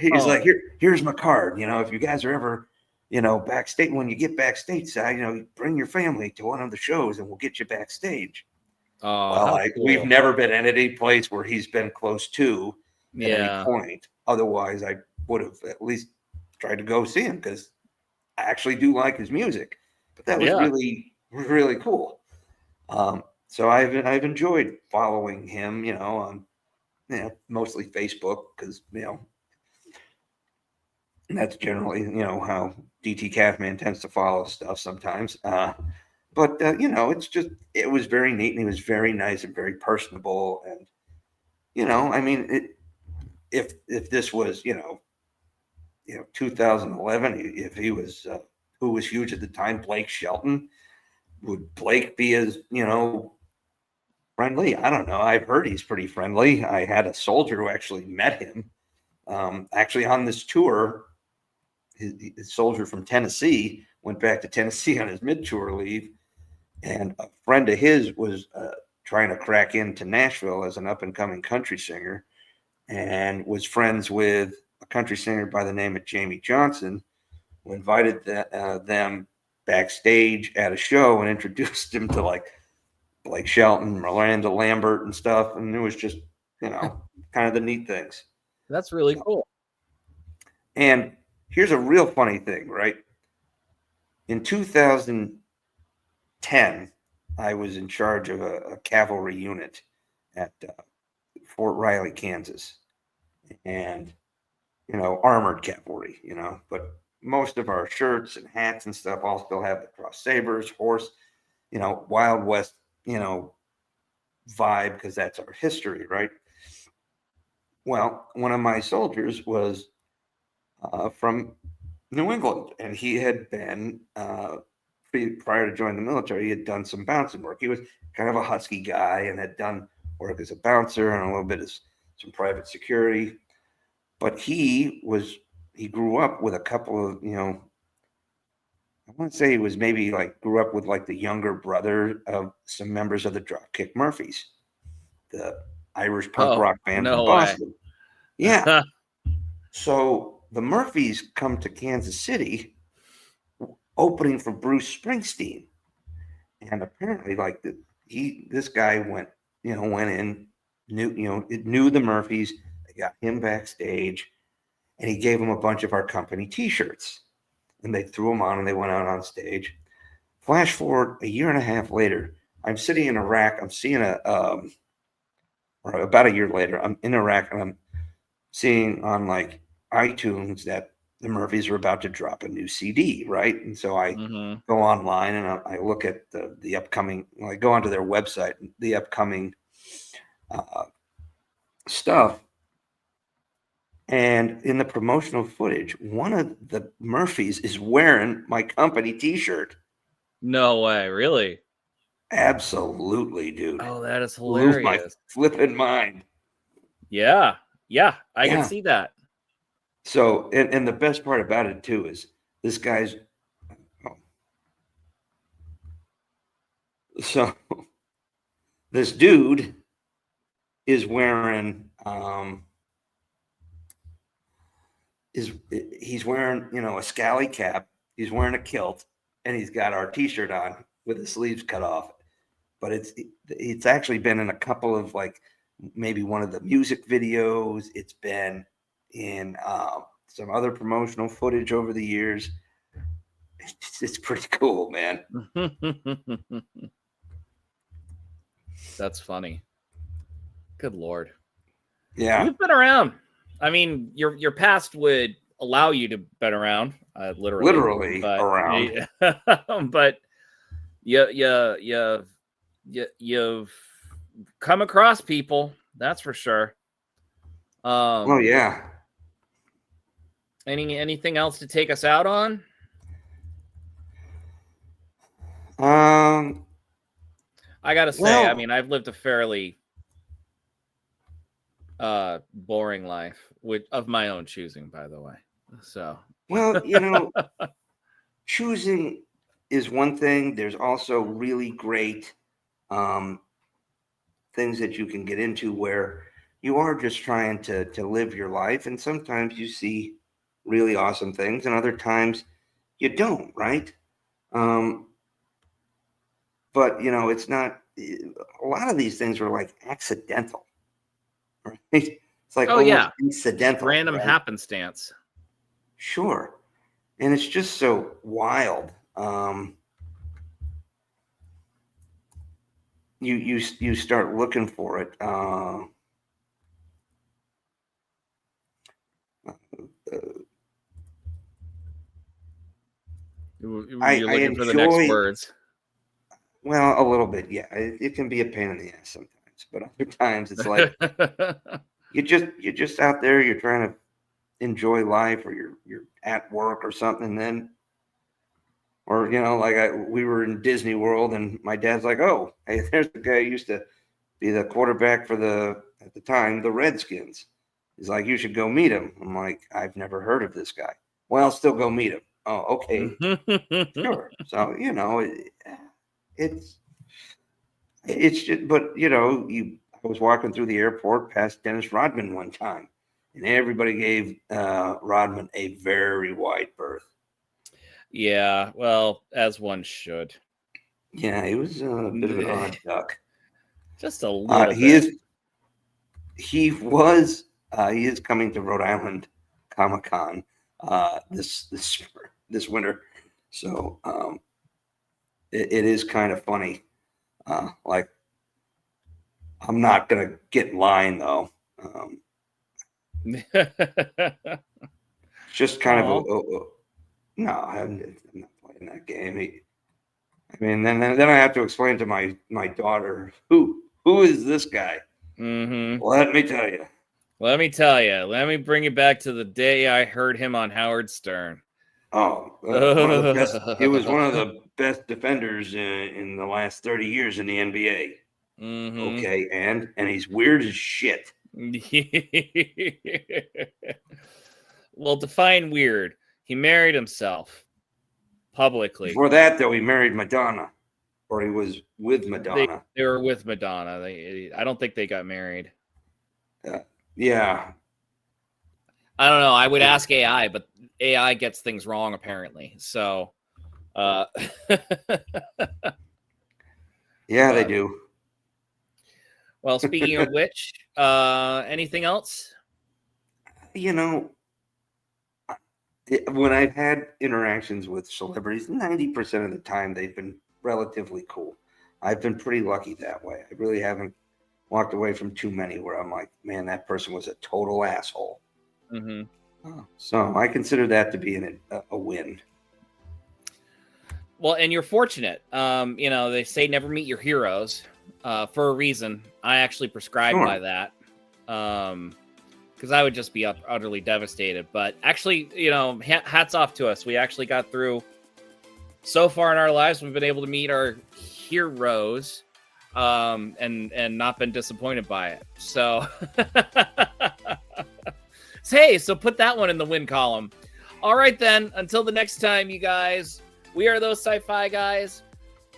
He's like, here's my card. If you guys are ever backstage, when you get backstage side, bring your family to one of the shows and we'll get you backstage. Oh, cool. We've never been at any place where he's been close to at any point. Otherwise, I would have at least tried to go see him because I actually do like his music. But that was really, really cool. So I've enjoyed following him, on mostly Facebook because and that's generally, how DT Calfman tends to follow stuff sometimes. But it was very neat and he was very nice and very personable. And, if this was, 2011, if he was, who was huge at the time, Blake Shelton, would Blake be as, friendly? I don't know. I've heard he's pretty friendly. I had a soldier who actually met him, actually on this tour. His soldier from Tennessee went back to Tennessee on his mid-tour leave, and a friend of his was trying to crack into Nashville as an up-and-coming country singer, and was friends with a country singer by the name of Jamie Johnson, who invited them backstage at a show and introduced him to like Blake Shelton, Miranda Lambert, and stuff. And it was just, kind of the neat things. That's really cool. And here's a real funny thing, right? In 2010, I was in charge of a cavalry unit at Fort Riley, Kansas. And, armored cavalry, but most of our shirts and hats and stuff all still have the cross sabers, horse, Wild West, vibe, because that's our history, right? Well, one of my soldiers was from New England, and he had been, prior to joining the military, he had done some bouncing work. He was kind of a husky guy and had done work as a bouncer and a little bit of some private security. But he grew up with a couple of, I want to say he was maybe grew up with the younger brother of some members of the Dropkick Murphys, the Irish punk rock band from Boston. Yeah. So the Murphys come to Kansas City opening for Bruce Springsteen. And apparently this guy went in, knew the Murphys, they got him backstage, and he gave them a bunch of our company t-shirts. And they threw them on and they went out on stage. Flash forward a year and a half later, I'm sitting in Iraq. I'm seeing or about a year later, I'm in Iraq and I'm seeing on iTunes that the Murphys are about to drop a new CD, right? And so I go online and I look at the upcoming, I go onto their website, the upcoming stuff. And in the promotional footage, one of the Murphys is wearing my company t-shirt. No way, really? Absolutely, dude. Oh, that is hilarious. Blew my flipping mind. Yeah, I can see that. So, and the best part about it too is this guy's. So, this dude is wearing. He's wearing a scally cap. He's wearing a kilt, and he's got our T-shirt on with the sleeves cut off. But it's actually been in a couple of maybe one of the music videos. It's been in some other promotional footage over the years. It's pretty cool, man. That's funny. Good Lord. Yeah. You've been around. I mean, your past would allow you to been around, literally around. But you've come across people, that's for sure. Oh yeah. Anything else to take us out on? I gotta say, I mean, I've lived a fairly boring life, of my own choosing, by the way. So choosing is one thing. There's also really great things that you can get into where you are just trying to live your life, and sometimes you see really awesome things, and other times you don't, right? But it's not. A lot of these things are accidental, right? It's incidental, random happenstance. Sure. And it's just so wild. You start looking for it. You're looking for the next words. Well, a little bit, yeah. It can be a pain in the ass sometimes, but other times it's you're just out there. You're trying to enjoy life, or you're at work or something, and then, or we were in Disney World, and my dad's like, "Oh, hey, there's the guy who used to be the quarterback for at the time the Redskins." He's like, "You should go meet him." I'm like, "I've never heard of this guy." Well, still go meet him. Oh, okay, sure. So it's just, but I was walking through the airport past Dennis Rodman one time, and everybody gave Rodman a very wide berth. Yeah, well, as one should. Yeah, he was a bit of an odd duck. Just a little bit. He is coming to Rhode Island Comic-Con this winter. So it is kind of funny. Like, I'm not gonna get in line though. Just kind of no, I'm not playing that game. Then I have to explain to my daughter who is this guy. Mm-hmm. Let me tell you. Let me tell you. Let me bring you back to the day I heard him on Howard Stern. Oh, it was one of the best defenders in the last 30 years in the NBA. Mm-hmm. Okay, and he's weird as shit. Well, define weird. He married himself publicly. Before that, though, he married Madonna, or he was with Madonna. They were with Madonna. I don't think they got married. Yeah. I don't know. I would ask AI, but AI gets things wrong apparently. So, yeah, they do. Well, speaking of which, anything else? When I've had interactions with celebrities, 90% of the time they've been relatively cool. I've been pretty lucky that way. I really haven't walked away from too many where I'm like, man, that person was a total asshole. Mm-hmm. So I consider that to be a win. Well, and you're fortunate. They say never meet your heroes for a reason. I actually prescribe by that. Because I would just be utterly devastated. But actually, hats off to us. We actually got through so far in our lives. We've been able to meet our heroes and not been disappointed by it. So, hey, so put that one in the win column. All right, then. Until the next time, you guys, we are those sci-fi guys.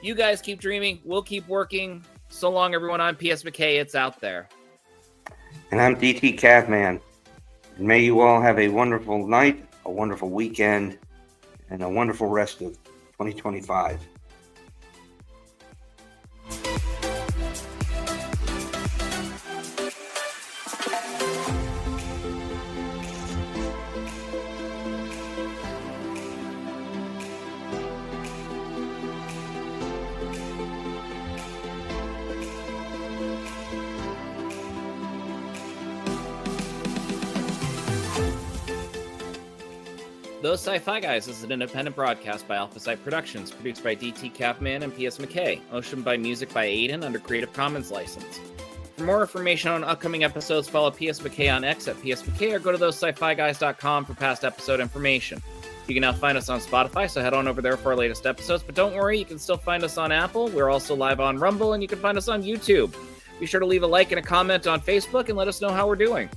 You guys keep dreaming. We'll keep working. So long, everyone. I'm PS McKay. It's out there. And I'm DT Caveman. And may you all have a wonderful night, a wonderful weekend, and a wonderful rest of 2025. Those Sci-Fi Guys is an independent broadcast by Alpha Site Productions, produced by DT Capman and PS McKay, ocean by music by Aiden under Creative Commons license. For more information on upcoming episodes, follow PS McKay on X at PS McKay or go to thosesci-fi-guys.com for past episode information. You can now find us on Spotify, so head on over there for our latest episodes, but don't worry, you can still find us on Apple. We're also live on Rumble, and you can find us on YouTube. Be sure to leave a like and a comment on Facebook and let us know how we're doing.